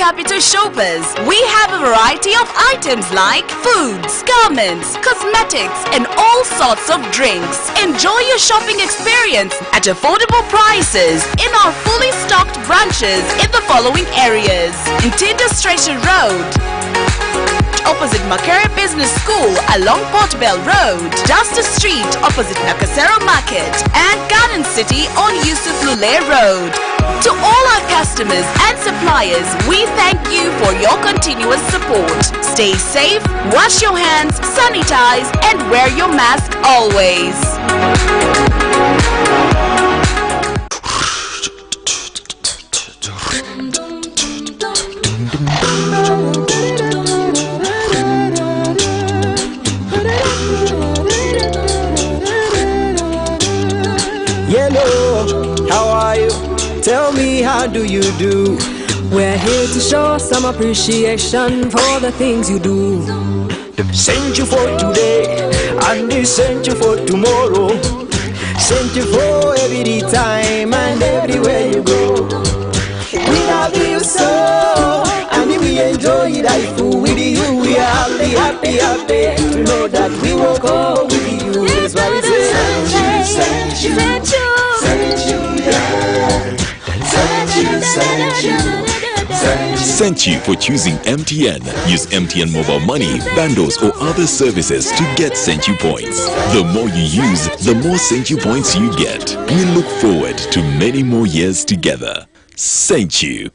Capital Shoppers, we have a variety of items like foods, garments, cosmetics, and all sorts of drinks. Enjoy your shopping experience at affordable prices in our fully stocked branches. branches in the following areas: Ntinda Station Road, opposite Makerere Business School along Port Bell Road, Justice Street opposite Nakasero Market, and Garden City on Yusuf Lule Road. To all our customers and suppliers, we thank you for your continuous support. Stay safe, wash your hands, sanitize, and wear your mask always. Hello, how are you? Tell me, how do you do? We're here to show some appreciation for the things you do. Sent you for today, and they sent you for tomorrow. Sent you for every time and everywhere you go. We love you so, and we enjoy life with you. We are happy, happy, happy to know that we will go with you. That's why we say thank you, thank you, thank you, yeah. Thank you for choosing MTN. Use MTN mobile money, bundles or other services to get Thank You points. The more you use, the more Thank You points you get. We look forward to many more years together. Thank you.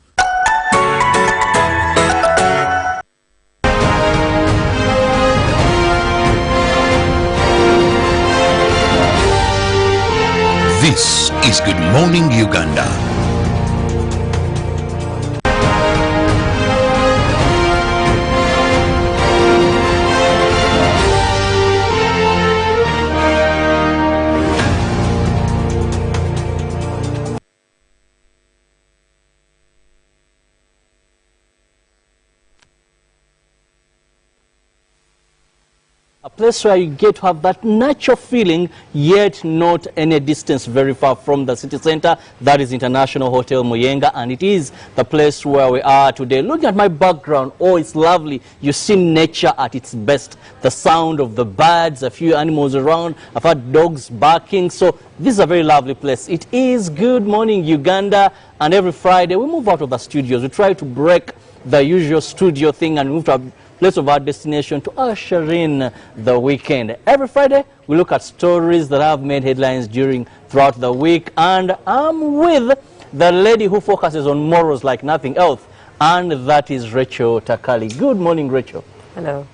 This is Good Morning Uganda. A place where you get to have that natural feeling, yet not any distance very far from the city center. That is International Hotel Muyenga, and it is the place where we are today. Look at my background. Oh, it's lovely. You see nature at its best. The sound of the birds, a few animals around. I've had dogs barking. So this is a very lovely place. It is Good Morning Uganda, and every Friday we move out of the studios. We try to break the usual studio thing and move to a place of our destination to usher in the weekend. Every Friday, we look at stories that have made headlines throughout the week, and I'm with the lady who focuses on morals like nothing else, and that is Rachel Takali. Good morning, Rachel. Hello.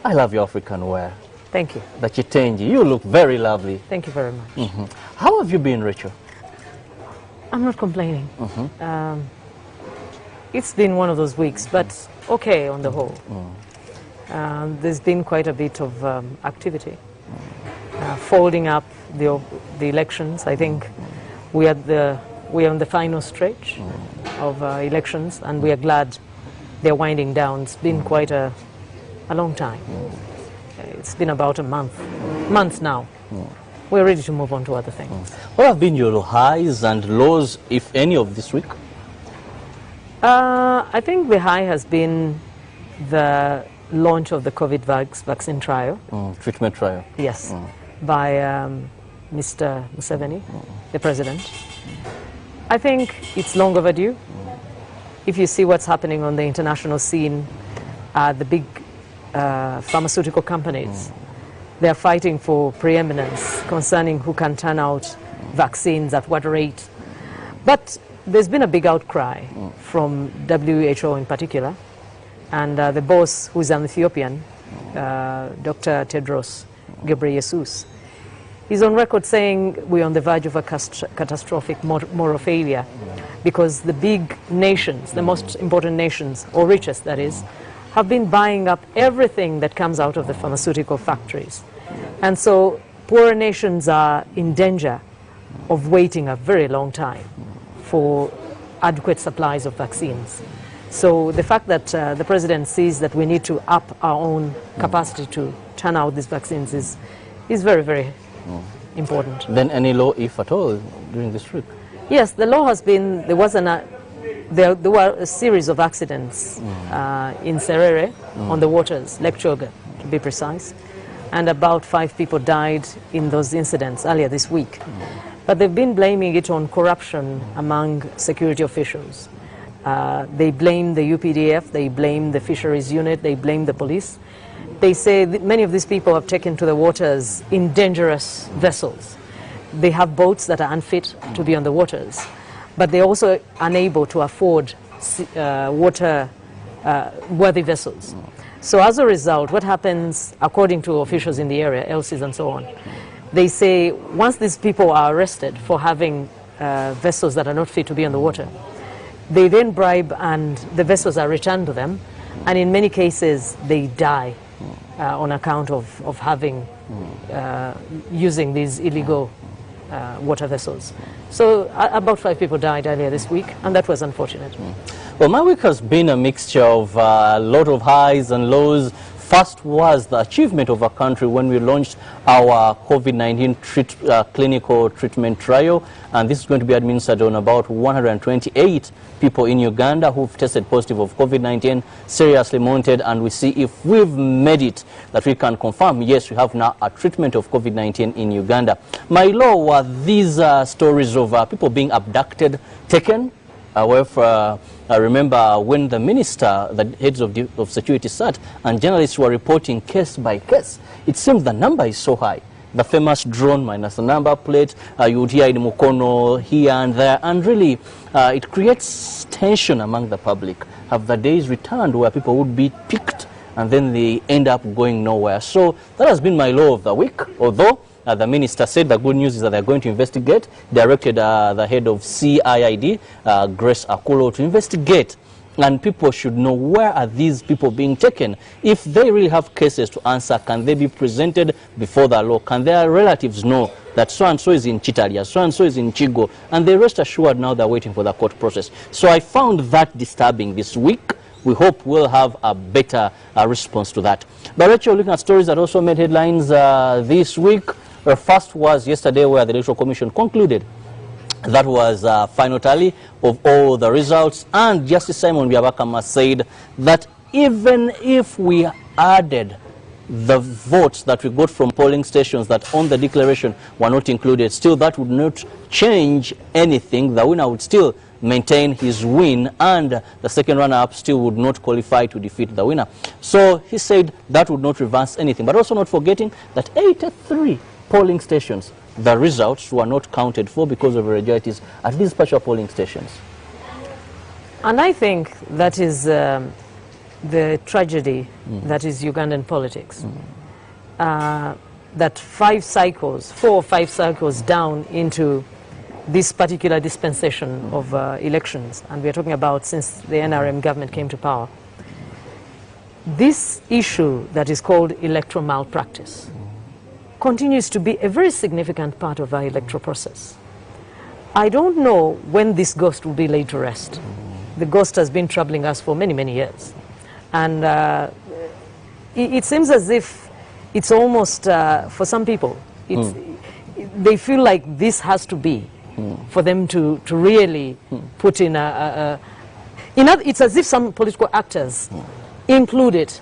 I love your African wear. Thank you. The chitenji. You look very lovely. Thank you very much. How have you been, Rachel? I'm not complaining. It's been one of those weeks, but okay on the whole. There's been quite a bit of activity. Folding up the elections, I think we are on the final stretch of elections, and we are glad they're winding down. It's been quite a long time. It's been about a month now. We're ready to move on to other things. What have been your highs and lows, if any, of this week? I think the high has been the launch of the COVID vaccine trial. Treatment trial. Yes, by Mr. Museveni, the president. I think it's long overdue. If you see what's happening on the international scene, the big pharmaceutical companies, they're fighting for preeminence concerning who can turn out vaccines at what rate. But there's been a big outcry from WHO in particular, and the boss, who's an Ethiopian, Dr. Tedros Ghebreyesus, he's on record saying we're on the verge of a catastrophic moral failure because the big nations, the most important nations, or richest that is, have been buying up everything that comes out of the pharmaceutical factories. And so poorer nations are in danger of waiting a very long time for adequate supplies of vaccines. So the fact that the president sees that we need to up our own capacity to turn out these vaccines is very, very important. Then any law, if at all, during this trip? Yes, the law has been, there were a series of accidents in Serere on the waters, Lake Choga to be precise, and about 5 people died in those incidents earlier this week. but they've been blaming it on corruption among security officials. They blame the UPDF, they blame the fisheries unit, they blame the police. They say that many of these people have taken to the waters in dangerous vessels. They have boats that are unfit to be on the waters, but they're also unable to afford water-worthy vessels. So as a result, what happens, according to officials in the area, LCs and so on, they say once these people are arrested for having vessels that are not fit to be on the water, they then bribe and the vessels are returned to them, and in many cases they die on account of having using these illegal water vessels. So about 5 people died earlier this week, and that was unfortunate. Well, my week has been a mixture of a lot of highs and lows. First was the achievement of our country when we launched our COVID-19 clinical treatment trial, and this is going to be administered on about 128 people in Uganda who've tested positive of COVID-19, seriously monitored, and we see if we've made it, that we can confirm, yes, we have now a treatment of COVID-19 in Uganda. My law were these stories of people being abducted, taken. However, I remember when the minister, the heads of security sat, and journalists were reporting case by case. It seems the number is so high. The famous drone minus the number plate, you would hear in Mukono here and there, and really it creates tension among the public. Have the days returned where people would be picked and then they end up going nowhere? So that has been my law of the week, although the minister said the good news is that they're going to investigate, directed the head of CIID, Grace Akulo, to investigate. And people should know, where are these people being taken? If they really have cases to answer, can they be presented before the law? Can their relatives know that so-and-so is in Chitalia, so-and-so is in Chigo, and they rest assured now they're waiting for the court process? So I found that disturbing this week. We hope we'll have a better response to that. But Rachel, looking at stories that also made headlines this week, the first was yesterday, where the Electoral Commission concluded that was final tally of all the results, and Justice Simon Byabakama said that even if we added the votes that we got from polling stations that on the declaration were not included, still that would not change anything. The winner would still maintain his win, and the second runner-up still would not qualify to defeat the winner. So he said that would not reverse anything, but also not forgetting that 83 polling stations, the results were not counted for because of irregularities at these special polling stations. And I think that is the tragedy that is Ugandan politics. That 4 or 5 cycles down into this particular dispensation of elections, and we're talking about since the NRM government came to power, this issue that is called electoral malpractice continues to be a very significant part of our electoral process. I don't know when this ghost will be laid to rest. The ghost has been troubling us for many, many years. And it seems as if it's almost, for some people, they feel like this has to be for them to really put in it's as if some political actors include it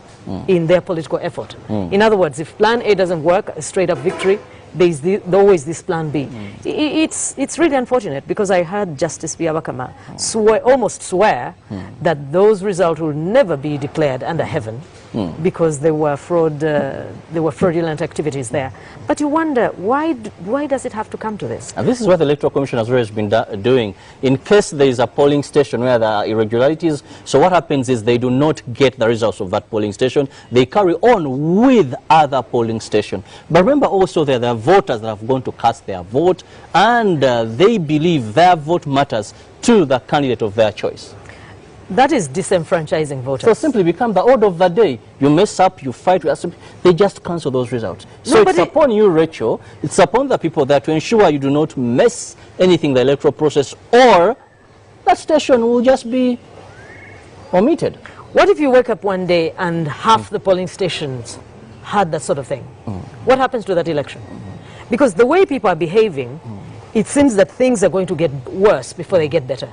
in their political effort. In other words, if plan A doesn't work, a straight up victory, there's always this plan B. It's really unfortunate, because I heard Justice Byabakama almost swear that those results will never be declared under heaven because there were fraudulent activities there. But you wonder, why does it have to come to this? And this is what the Electoral Commission has always been doing. In case there is a polling station where there are irregularities, so what happens is they do not get the results of that polling station. They carry on with other polling stations. But remember also there are voters that have gone to cast their vote, and they believe their vote matters to the candidate of their choice. That is disenfranchising voters. So simply become the order of the day. You mess up, you fight, they just cancel those results. So it's upon you, Rachel, it's upon the people there to ensure you do not mess anything in the electoral process, or that station will just be omitted. What if you wake up one day and half the polling stations had that sort of thing? What happens to that election? Because the way people are behaving, it seems that things are going to get worse before they get better.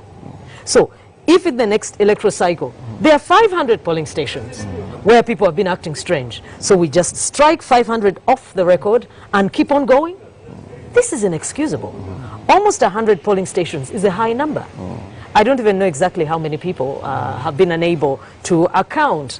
So if in the next electoral cycle there are 500 polling stations where people have been acting strange, so we just strike 500 off the record and keep on going, this is inexcusable. Almost 100 polling stations is a high number. I don't even know exactly how many people have been unable to account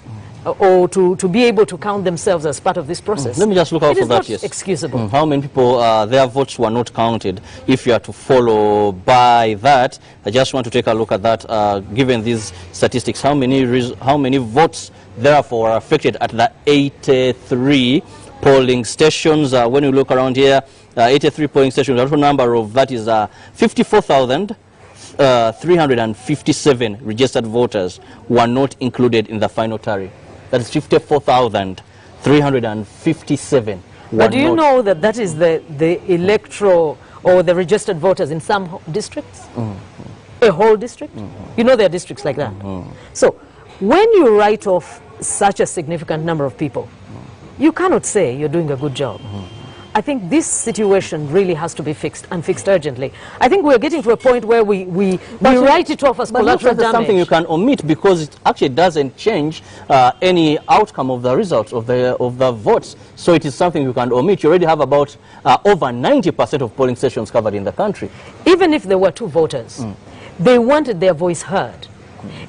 or to be able to count themselves as part of this process. Let me just look out for that, yes. It is not excusable. How many people, their votes were not counted? If you are to follow by that, I just want to take a look at that. Given these statistics, how many votes therefore are affected at the 83 polling stations? When you look around here, 83 polling stations, the total number of that is 54,357 registered voters were not included in the final tally. That is 54,357. But do you know that that is the electoral or the registered voters in some districts? A whole district? You know there are districts like that. So when you write off such a significant number of people, you cannot say you're doing a good job. I think this situation really has to be fixed, and fixed urgently. I think we're getting to a point where we write it off as collateral damage. But something you can omit because it actually doesn't change any outcome of the results of the votes. So it is something you can omit. You already have about over 90% of polling stations covered in the country. Even if there were 2 voters, they wanted their voice heard.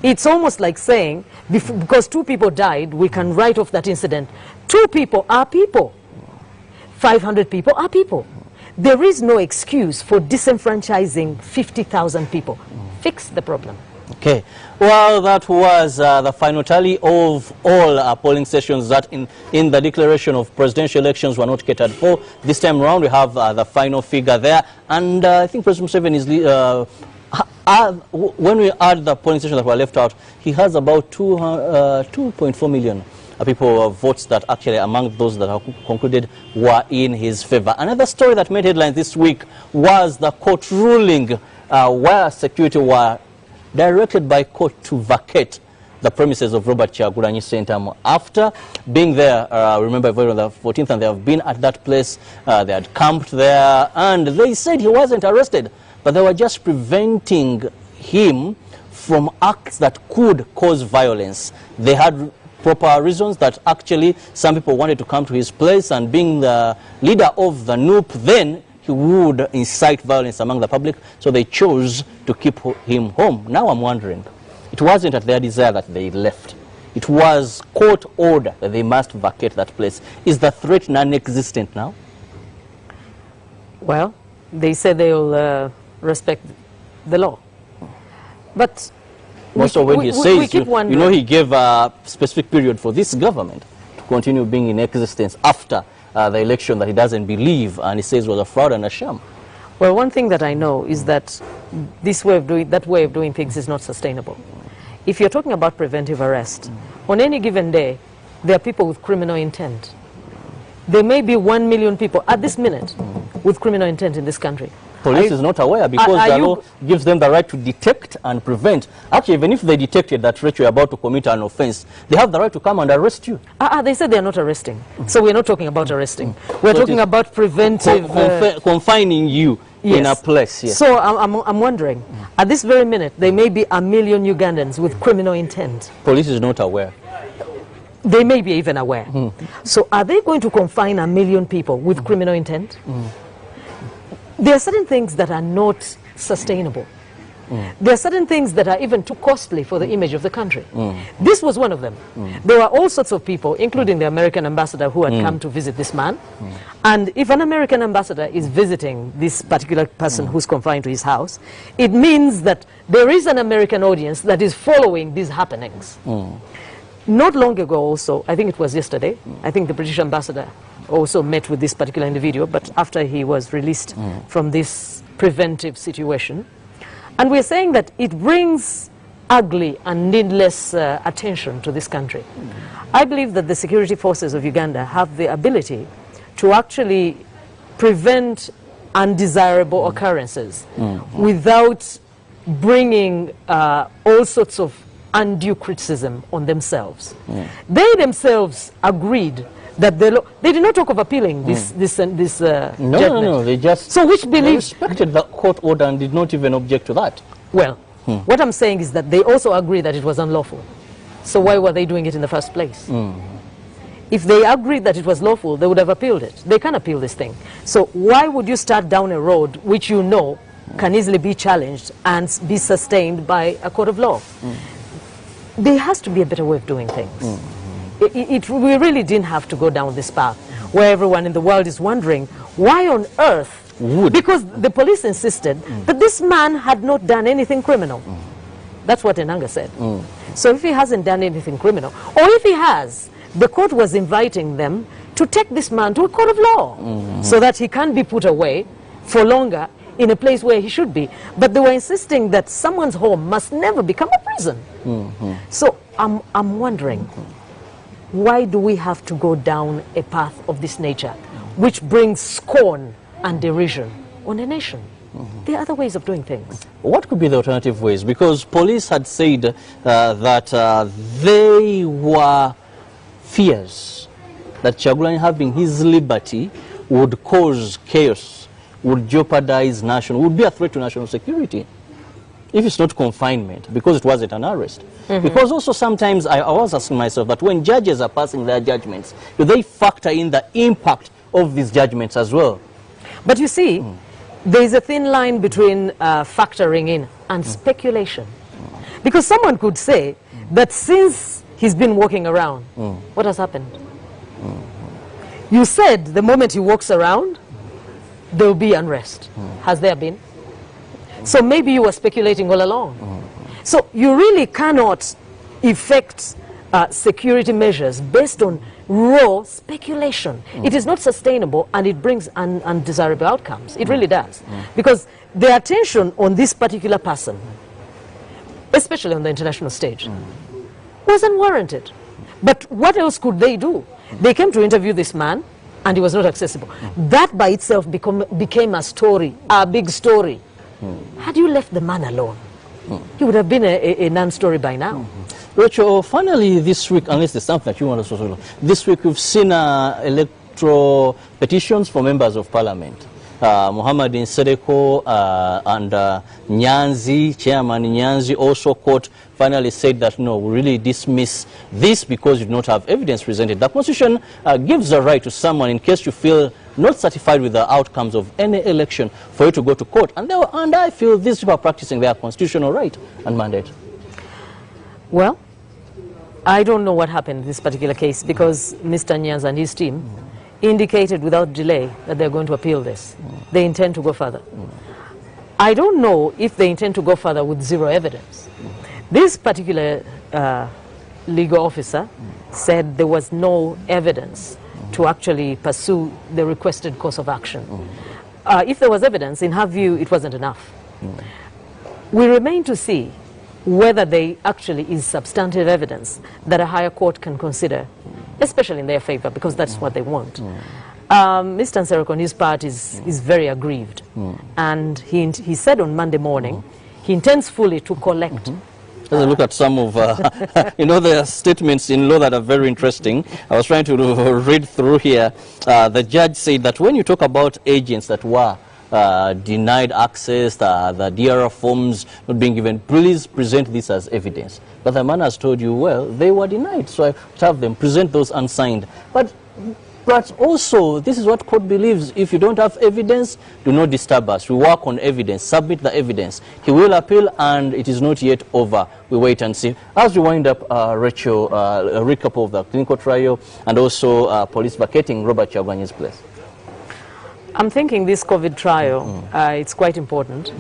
It's almost like saying, because 2 people died, we can write off that incident. 2 people are people. 500 people are people. There is no excuse for disenfranchising 50,000 people. Fix the problem. Okay. Well, that was the final tally of all polling stations that in the declaration of presidential elections were not catered for. This time around, we have the final figure there. And I think President Museveni is... when we add the polling stations that were left out, he has about 2.4 million people votes that actually among those that are concluded were in his favor. Another story that made headlines this week was the court ruling where security were directed by court to vacate the premises of Robert Kyagulanyi Center after being there. Remember, on the 14th, and they have been at that place. They had camped there, and they said he wasn't arrested, but they were just preventing him from acts that could cause violence. They had proper reasons that actually some people wanted to come to his place, and being the leader of the NUP, then he would incite violence among the public, so they chose to keep him home. Now I'm wondering, it wasn't at their desire that they left. It was court order that they must vacate that place. Is the threat non-existent now? Well, they said they will respect the law. But also when he says, you know, he gave a specific period for this government to continue being in existence after the election that he doesn't believe, and he says was a fraud and a sham. Well, one thing that I know is that that way of doing things is not sustainable. If you're talking about preventive arrest, on any given day, there are people with criminal intent. There may be 1 million people at this minute with criminal intent in this country. Police is not aware because the law gives them the right to detect and prevent. Actually, even if they detected that Rachel, you're about to commit an offense, they have the right to come and arrest you. They said they're not arresting. So we're not talking about arresting. We're talking about preventive... confining you in a place. Yes. So I'm wondering, at this very minute, there may be 1 million Ugandans with criminal intent. Police is not aware. They may be even aware. So are they going to confine 1 million people with criminal intent? There are certain things that are not sustainable. There are certain things that are even too costly for the image of the country. This was one of them. There were all sorts of people, including the American ambassador who had come to visit this man. And if an American ambassador is visiting this particular person who's confined to his house, it means that there is an American audience that is following these happenings. Not long ago also, I think it was yesterday, I think the British ambassador also met with this particular individual, but after he was released from this preventive situation. And we're saying that it brings ugly and needless attention to this country. I believe that the security forces of Uganda have the ability to actually prevent undesirable occurrences without bringing all sorts of undue criticism on themselves. They themselves agreed that they did not talk of appealing this judgment. No, they just they respected the court order and did not even object to that. Well, what I'm saying is that they also agree that it was unlawful. So why were they doing it in the first place? If they agreed that it was lawful, they would have appealed it. They can't appeal this thing. So why would you start down a road which you know can easily be challenged and be sustained by a court of law. There has to be a better way of doing things. We really didn't have to go down this path where everyone in the world is wondering, why on earth? Because the police insisted that this man had not done anything criminal. That's what Enanga said. So if he hasn't done anything criminal, or if he has, the court was inviting them to take this man to a court of law so that he can be put away for longer in a place where he should be. But they were insisting that someone's home must never become a prison. So I'm wondering, why do we have to go down a path of this nature, which brings scorn and derision on a nation? There are other ways of doing things. What could be the alternative ways? Because police had said that they were fears that Kyagulanyi having his liberty would cause chaos, would jeopardize would be a threat to national security. If it's not confinement, because it wasn't an arrest. Because also sometimes I was asking myself that when judges are passing their judgments, do they factor in the impact of these judgments as well? But you see, there is a thin line between factoring in and speculation. Because someone could say that since he's been walking around, what has happened? You said the moment he walks around, there will be unrest. Has there been? So maybe you were speculating all along. So you really cannot effect security measures based on raw speculation. It is not sustainable, and it brings undesirable outcomes. It really does. Because the attention on this particular person, especially on the international stage, was unwarranted. But what else could they do? They came to interview this man, and he was not accessible. That by itself became a story, a big story. Had you left the man alone, he would have been a non-story by now. Rachel, finally this week, unless there's something that you want to say, this week we've seen electoral petitions for members of parliament. Muhammad Nsereko and Nyanzi, Chairman Nyanzi, also court finally said that no, we really dismiss this because you do not have evidence presented. The Constitution gives the right to someone, in case you feel not satisfied with the outcomes of any election, for you to go to court. And I feel these people are practicing their constitutional right and mandate. Well, I don't know what happened in this particular case, because Mr. Nyanzi and his team indicated without delay that they're going to appeal this. They intend to go further. I don't know if they intend to go further with zero evidence. This particular legal officer said there was no evidence to actually pursue the requested course of action. If there was evidence, in her view, it wasn't enough. We remain to see whether there actually is substantive evidence that a higher court can consider, especially in their favor, because that's what they want. Mr. Nsereko, on his part, is very aggrieved. And he said on Monday morning, he intends fully to collect. Let's look at some of, there are statements in law that are very interesting. I was trying to read through here. The judge said that when you talk about agents that were denied access, the DRR forms not being given, please present this as evidence. But the man has told you, well, they were denied, so I have them present those unsigned. But also, this is what court believes. If you don't have evidence, do not disturb us. We work on evidence. Submit the evidence. He will appeal, and it is not yet over. We wait and see. As we wind up, Rachel, a recap of the clinical trial, and also police vacating Robert Kyagulanyi's place. I'm thinking this COVID trial, it's quite important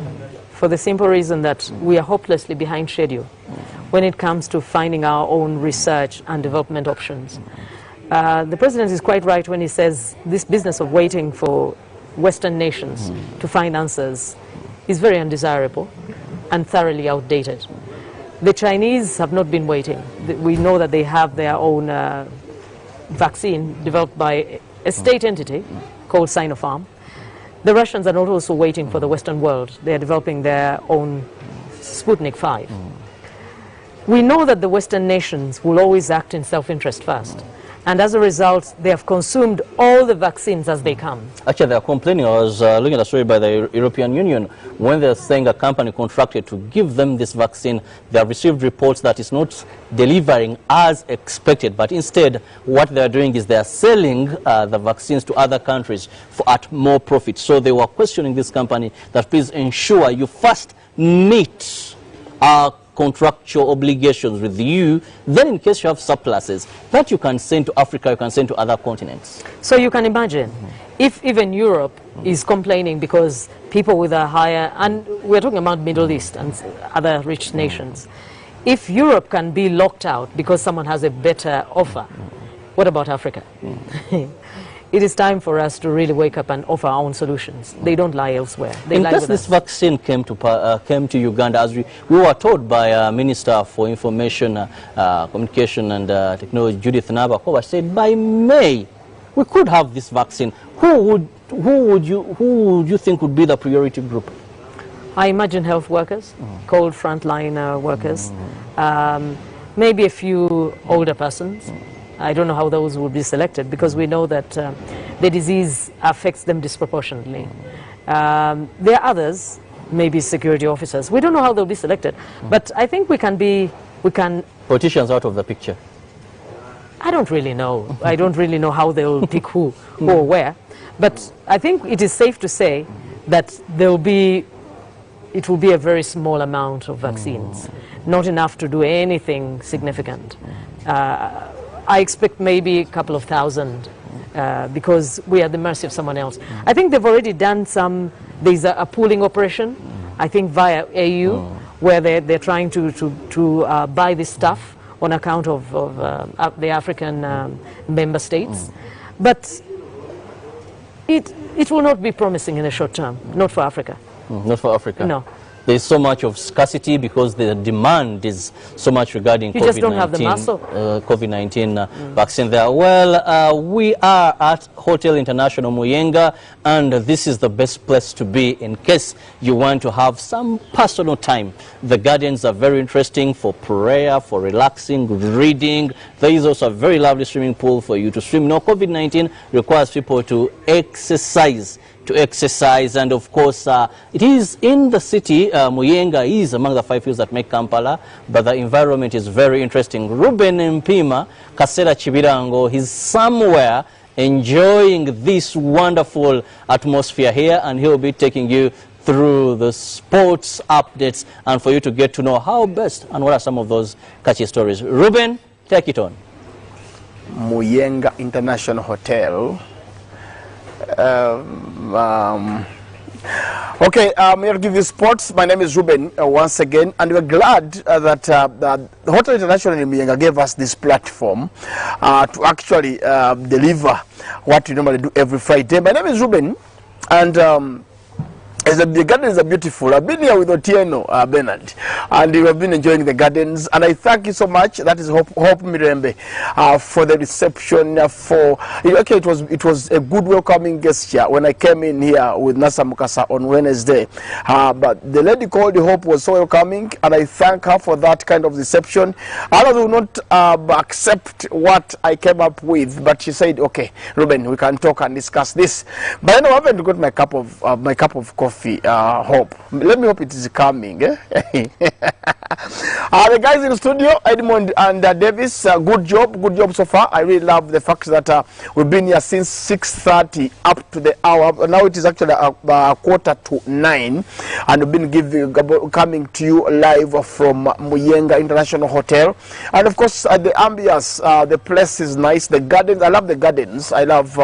for the simple reason that we are hopelessly behind schedule when it comes to finding our own research and development options. The President is quite right when he says this business of waiting for Western nations to find answers is very undesirable and thoroughly outdated. The Chinese have not been waiting. We know that they have their own vaccine developed by a state entity called Sinopharm. The Russians are not also waiting for the Western world. They are developing their own Sputnik 5. We know that the Western nations will always act in self-interest first. And as a result, they have consumed all the vaccines as they come. Actually, they are complaining. I was looking at a story by the European Union when they're saying a company contracted to give them this vaccine. They have received reports that it's not delivering as expected, but instead what they're doing is they're selling the vaccines to other countries at more profit. So they were questioning this company that please ensure you first meet our contractual obligations with you, then in case you have surpluses that you can send to Africa, you can send to other continents. So you can imagine if even Europe is complaining because people with a higher, and we're talking about Middle East and other rich nations, if Europe can be locked out because someone has a better offer, what about Africa? It is time for us to really wake up and offer our own solutions. They don't lie elsewhere. They lie with us. In case this vaccine came to Uganda, as we were told by Minister for Information, Communication and Technology, Judith Nabakova, said by May we could have this vaccine. Who would you think would be the priority group? I imagine health workers, cold frontline workers, maybe a few older persons. I don't know how those would be selected because we know that the disease affects them disproportionately. There are others, maybe security officers. We don't know how they'll be selected, but I think we can. Politicians out of the picture. I don't really know. I don't really know how they'll pick who or where, but I think it is safe to say that it will be a very small amount of vaccines, not enough to do anything significant. I expect maybe a couple of thousand because we are at the mercy of someone else. I think they've already done there's a pooling operation, I think via AU, where they're trying to buy this stuff on account of the African member states. But it will not be promising in the short term, not for Africa. Not for Africa? No. There's so much of scarcity because the demand is so much regarding COVID-19. You just don't have the muscle. COVID-19 vaccine there. Well, we are at Hotel International Muyenga, and this is the best place to be in case you want to have some personal time. The gardens are very interesting for prayer, for relaxing, reading. There is also a very lovely swimming pool for you to swim. Now, COVID-19 requires people to exercise. And of course it is in the city. Muyenga is among the 5 hills that make Kampala, but the environment is very interesting. Ruben Mpima Kasera Chibirango, he's somewhere enjoying this wonderful atmosphere here, and he'll be taking you through the sports updates and for you to get to know how best and what are some of those catchy stories. Ruben, take it on. Muyenga International Hotel. Okay, I'm here to give you sports. My name is Ruben once again, and we're glad that the Hotel International in Muyenga gave us this platform to actually deliver what we normally do every Friday. My name is Ruben, and the gardens are beautiful. I've been here with Otieno Bernard, and we have been enjoying the gardens. And I thank you so much. That is Hope Mirembe for the reception. Okay, it was a good welcoming gesture when I came in here with Nasa Mukasa on Wednesday. But the lady called Hope was so welcoming, and I thank her for that kind of reception. I will not accept what I came up with, but she said, "Okay, Ruben, we can talk and discuss this." But I know I haven't got my cup of coffee. Hope. Let me hope it is coming. The guys in the studio, Edmond and Davis, good job so far. I really love the fact that we've been here since 6:30 up to the hour. Now it is actually 8:45, and we've been coming to you live from Muyenga International Hotel. And of course, the ambience, the place is nice. The gardens, I love the gardens. I love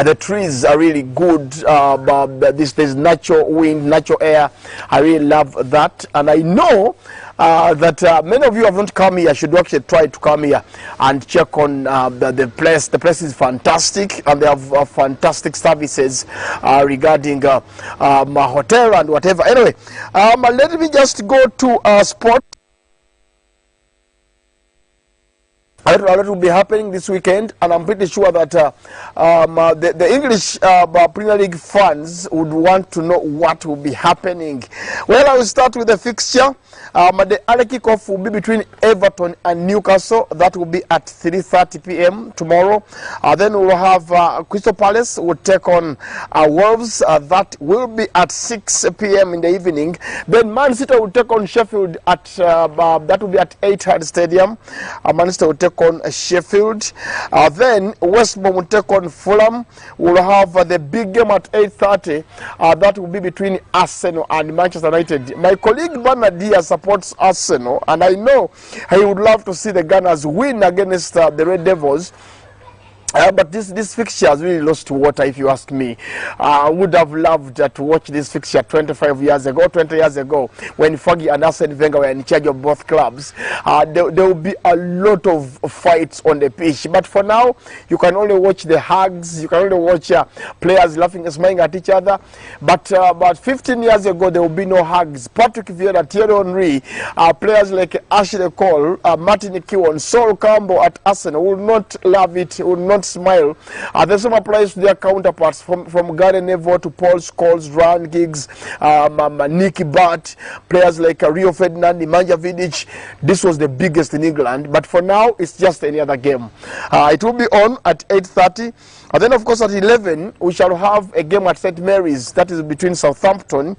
the trees are really good. There's natural wind, natural air. I really love that, and I know that many of you have not come here. Should actually try to come here and check on the place. The place is fantastic, and they have fantastic services regarding my hotel and whatever. Anyway, let me just go to sport. A lot will be happening this weekend, and I'm pretty sure that the English Premier League fans would want to know what will be happening. Well, I will start with the fixture. The early kickoff will be between Everton and Newcastle. That will be at 3:30 p.m. tomorrow. Then we'll have Crystal Palace will take on Wolves. That will be at 6 p.m. in the evening. Then Man City will take on Sheffield at that will be at Etihad Stadium. Man City will take on Sheffield. Then West Brom will take on Fulham. We'll have the big game at 8:30. That will be between Arsenal and Manchester United. My colleague Bernardia supports Arsenal, and I know he would love to see the Gunners win against the Red Devils. But this fixture has really lost water, if you ask me. I would have loved to watch this fixture 20 years ago, when Fergie and Arsene Wenger were in charge of both clubs. There will be a lot of fights on the pitch. But for now, you can only watch the hugs. You can only watch players laughing and smiling at each other. But 15 years ago, there will be no hugs. Patrick Vieira, Thierry Henry, players like Ashley Cole, Martin Keown, Sol Campbell at Arsenal will not love it, will not smile. The same applies to their counterparts from Gary Neville to Paul Scholes, Ryan Giggs, Nicky Butt, players like Rio Ferdinand, Nemanja Vidic. This was the biggest in England, but for now it's just any other game. It will be on at 8:30. And then, of course, at 11, we shall have a game at St. Mary's. That is between Southampton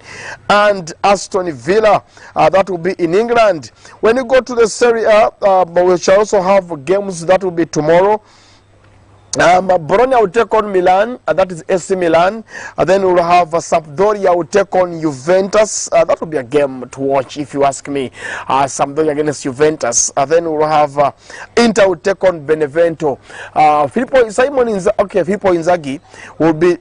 and Aston Villa. That will be in England. When you go to the Serie A, we shall also have games that will be tomorrow. Bologna will take on Milan, that is AC Milan. Then we'll have Sampdoria will take on Juventus. That will be a game to watch, if you ask me. Sampdoria against Juventus. Then we'll have Inter will take on Benevento. Filippo Inzaghi will be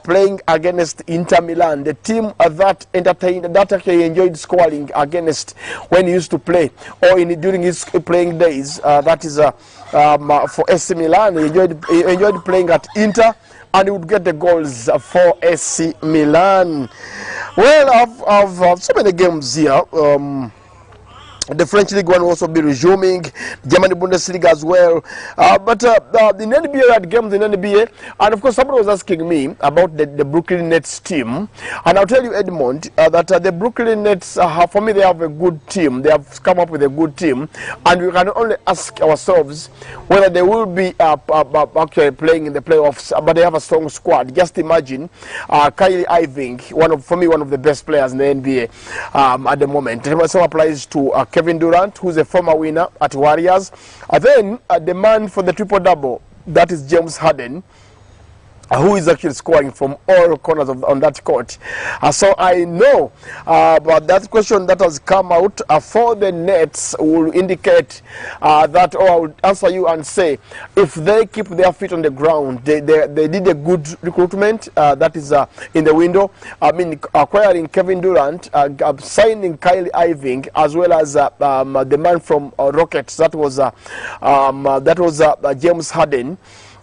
playing against Inter Milan, the team that he enjoyed scoring against when he used to play, or during his playing days. That is for AC Milan. He enjoyed playing at Inter, and he would get the goals for AC Milan. Well, I've so many games here. The French League One will also be resuming, Germany Bundesliga as well. But in NBA, we had games in NBA, and of course, somebody was asking me about the Brooklyn Nets team. And I'll tell you, Edmond, that the Brooklyn Nets, for me, they have a good team. They have come up with a good team, and we can only ask ourselves whether they will be actually playing in the playoffs. But they have a strong squad. Just imagine Kyrie Irving, for me, one of the best players in the NBA at the moment. The same applies to Kevin Durant, who's a former winner at Warriors. Then the man for the triple-double, that is James Harden, who is actually scoring from all corners on that court. So I know but that question that has come out for the Nets will indicate that, or I would answer you and say, if they keep their feet on the ground, they did a good recruitment that is in the window. I mean, acquiring Kevin Durant, signing Kyrie Irving, as well as the man from Rockets, that was James Harden.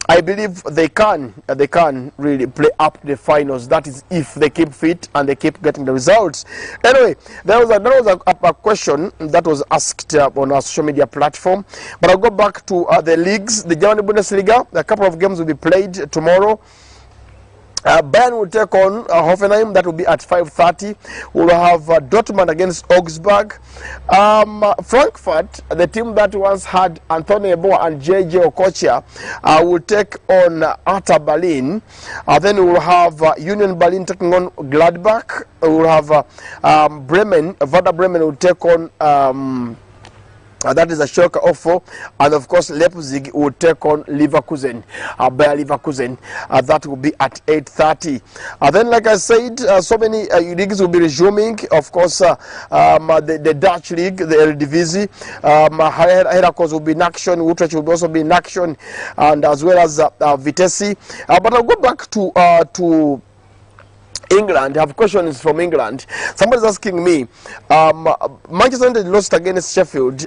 I believe they can really play up to the finals. That is, if they keep fit and they keep getting the results. Anyway, there was a question that was asked on our social media platform. But I'll go back to the leagues. The German Bundesliga, a couple of games will be played tomorrow. Bayern will take on Hoffenheim. That will be at 5:30. We'll have Dortmund against Augsburg. Frankfurt, the team that once had Antonio Boa and JJ Okocha, will take on Hertha Berlin. Then we'll have Union Berlin taking on Gladbach. We'll have Bremen. Werder Bremen will take on that is a Schalke 04, and of course Leipzig will take on Leverkusen, Bayer Leverkusen. That will be at 8:30. Then, like I said, so many leagues will be resuming. Of course, the Dutch league, the Eredivisie, Heracles will be in action. Utrecht will also be in action, and as well as Vitesse. But I'll go back to England. I have questions from England. Somebody's asking me, Manchester United lost against Sheffield.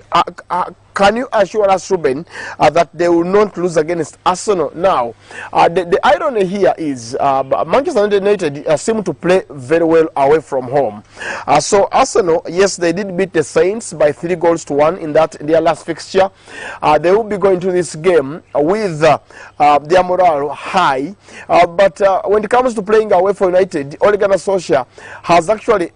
can you assure us, Ruben, that they will not lose against Arsenal? Now, the irony here is Manchester United seem to play very well away from home. So Arsenal, yes, they did beat the Saints by 3-1 in their last fixture. They will be going to this game with their morale high. But when it comes to playing away for United, Ole Gunnar Solskjaer has actually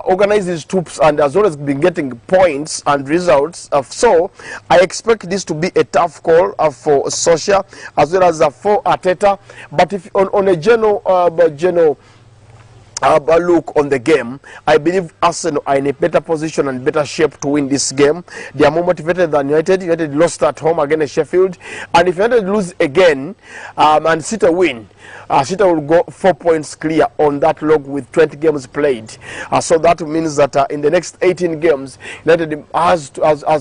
organized his troops and has always been getting points and results. So I expect this to be a tough call for Solskjaer as well as for Arteta. But if on a general look on the game, I believe Arsenal are in a better position and better shape to win this game. They are more motivated than United. United lost at home against Sheffield, and if United lose again and City win, City will go 4 points clear on that log with 20 games played. So that means that in the next 18 games, United has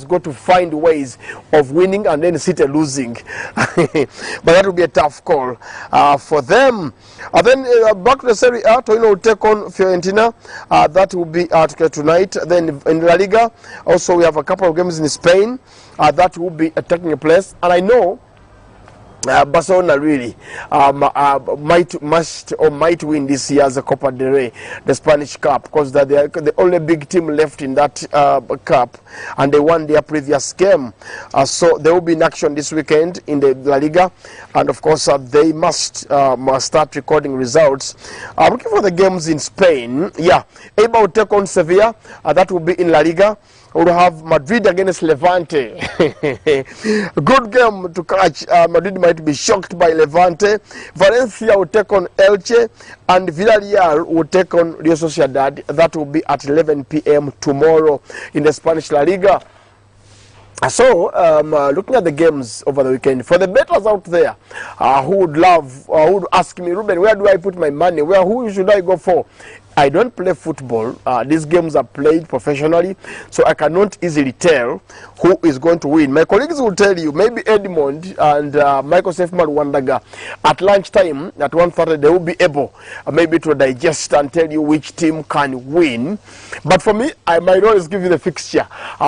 got to find ways of winning and then City losing. But that will be a tough call for them. And then back to the Serie A, Torino will take on Fiorentina. That will be tonight. Then in La Liga, also we have a couple of games in Spain that will be taking place. And I know Barcelona really might win this year's Copa del Rey, the Spanish Cup, because they are the only big team left in that cup, and they won their previous game. So they will be in action this weekend in the La Liga, and of course they must start recording results. I'm looking for the games in Spain. Yeah, Eibar will take on Sevilla. That will be in La Liga. We'll have Madrid against Levante. Good game to catch. Madrid might be shocked by Levante. Valencia will take on Elche, and Villarreal will take on Real Sociedad. That will be at 11 p.m. tomorrow in the Spanish La Liga. So, looking at the games over the weekend, for the bettors out there who would ask me, Ruben, where do I put my money? Who should I go for? I don't play football. These games are played professionally, so I cannot easily tell who is going to win. My colleagues will tell you, maybe Edmond and Michael Sefman Wandaga, at lunchtime at 1:30, they will be able maybe to digest and tell you which team can win. But for me, I might always give you the fixture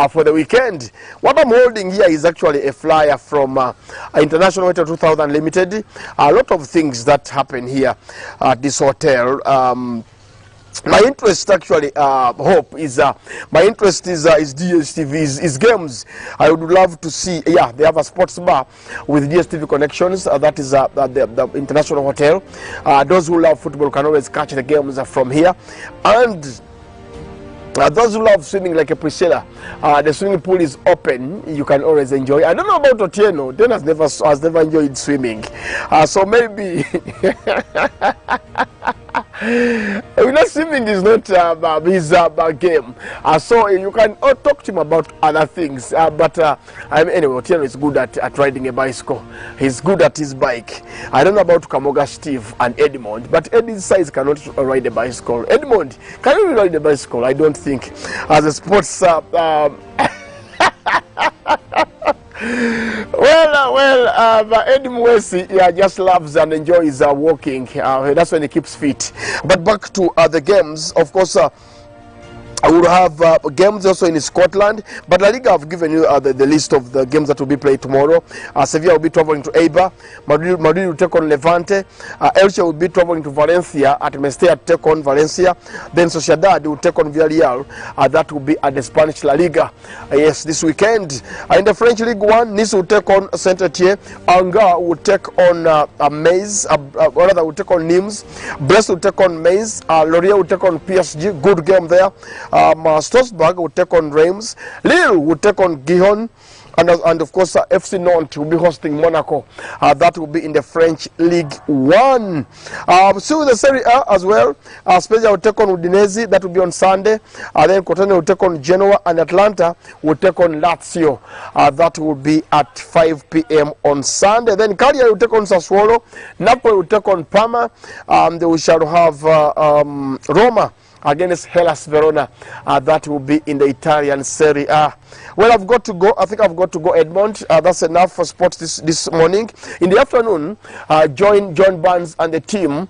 for the weekend. What I'm holding here is actually a flyer from International Hotel 2000 Limited. A lot of things that happen here at this hotel. My interest actually, Hope, is my interest is DSTV, is games. I would love to see, yeah, they have a sports bar with DSTV connections. That is the International Hotel. Those who love football can always catch the games from here. And those who love swimming like a Priscilla, the swimming pool is open. You can always enjoy. I don't know about Otieno. Otieno has never enjoyed swimming. So maybe... swimming is not his game. So you can talk to him about other things. But anyway, Otieno is good at riding a bicycle. He's good at his bike. I don't know about Kamoga Steve and Edmond, but Eddie's size cannot ride a bicycle. Edmond, can you ride a bicycle? I don't think. As a sports... Eddie Mwesi just loves and enjoys walking. That's when he keeps fit. But back to the games, of course. I will have games also in Scotland, but La Liga, I've given you the list of the games that will be played tomorrow. Sevilla will be traveling to Eibar. Madrid will take on Levante. Elche will be traveling to Valencia. At Mestalla to take on Valencia. Then Sociedad will take on Villarreal. That will be at the Spanish La Liga. Yes, this weekend. In the French League 1, Nice will take on Saint-Etienne. Angers will take on Metz. Rather, will take on Nimes. Brest will take on Metz. Lorient will take on PSG. Good game there. Strasbourg will take on Reims. Lille will take on Gijon. And of course, FC Nantes will be hosting Monaco. That will be in the French League 1. So the Serie A as well. Spezia will take on Udinese. That will be on Sunday. Then Crotone will take on Genoa, and Atlanta will take on Lazio. That will be at 5 p.m. on Sunday. Then Cagliari will take on Sassuolo. Napoli will take on Parma. We shall have Roma against Hellas Verona. That will be in the Italian Serie A. Well, I've got to go. I think I've got to go, Edmond. That's enough for sports this morning. In the afternoon, join John Barnes and the team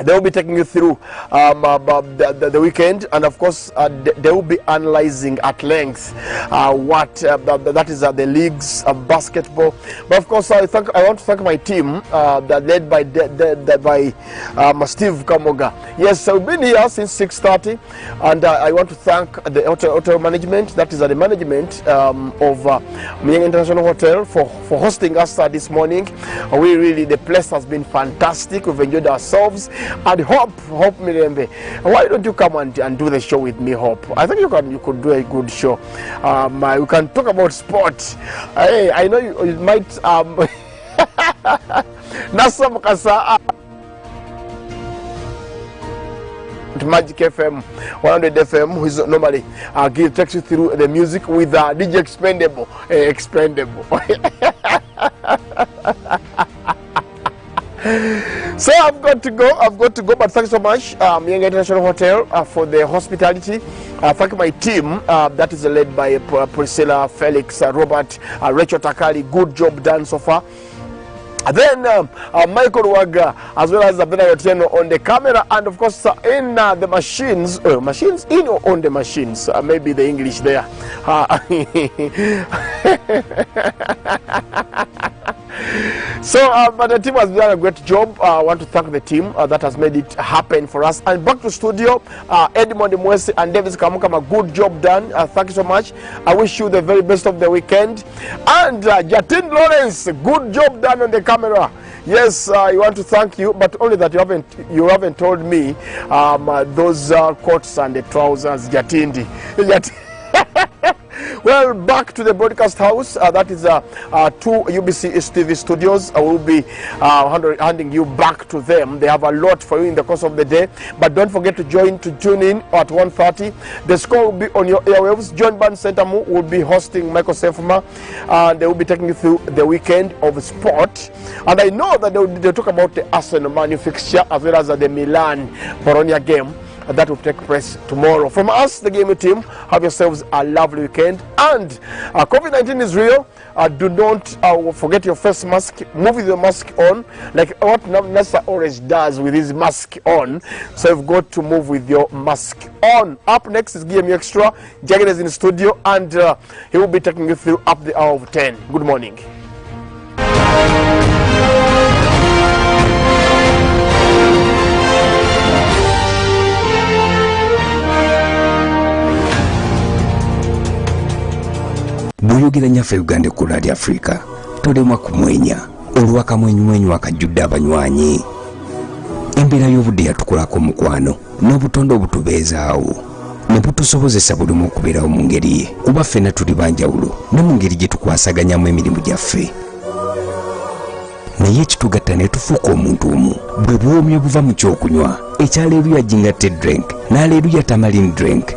They will be taking you through the weekend, and of course they will be analyzing at length what that is the leagues of basketball. But of course I want to thank my team that led by Steve Kamoga. Yes, we've been here since 6:30, and I want to thank the hotel management, that is the management of Muyenga International Hotel, for hosting us this morning. The place has been fantastic. We've enjoyed ourselves. And Hope Mirembe, why don't you come and do the show with me, Hope? I think you could do a good show. We can talk about sport. Hey, I know you might Nasa Mukasa Magic FM 100 FM, who is normally takes you through the music with DJ Expendable. So I've got to go, but thanks so much, Muyenga International Hotel, for the hospitality. Thank my team, that is led by Priscilla, Felix, Robert, Rachel Takali. Good job done so far. Then Michael Waga, as well as Abena Yotieno on the camera, and of course in the machines, in or on the machines, maybe the English there. But the team has done a great job. I want to thank the team that has made it happen for us. And back to studio, Edmond Mwesi and Davis Kamukama, good job done. Thank you so much. I wish you the very best of the weekend. And Jatin Lawrence, good job done on the camera. Yes, I want to thank you, but only that you haven't told me those coats and the trousers, Jatindi. Well, back to the broadcast house. That is 2 UBC TV studios. I will be handing you back to them. They have a lot for you in the course of the day. But don't forget to tune in at 1:30. The score will be on your airwaves. John Ban Sentamu will be hosting Michael Sefuma. They will be taking you through the weekend of sport. And I know that they'll talk about the Arsenal Man fixture as well as the Milan Bologna game. That will take place tomorrow. From us, the gaming team, have yourselves a lovely weekend. And COVID-19 is real. Do not forget your face mask. Move with your mask on, like what Nasa always does with his mask on. So you've got to move with your mask on. Up next is GMU Extra. Jagan is in the studio, and he will be taking you through up the hour of 10. Good morning. Buyogera nyaffe Uganda ku Radio Africa tolemwa kumwenya olw'akamwenyumwenyu akajjudde abanywanyi. Embeera y'obudde yatukolako mukwano n'obutonde obutubeezaawo ne butusobozesa buli omu okubeerawo mu ngeri ye, kuba ffenna tuli banjawulo ne mu ngeri gye tukwasaganyamu emirimu gyaffe. Naye ekitugatta ne tufuuka omuntu omu bwe bwomi obuva mu kyokunywa ekyaleeruya jinga drink n'aleeruya tamarin drink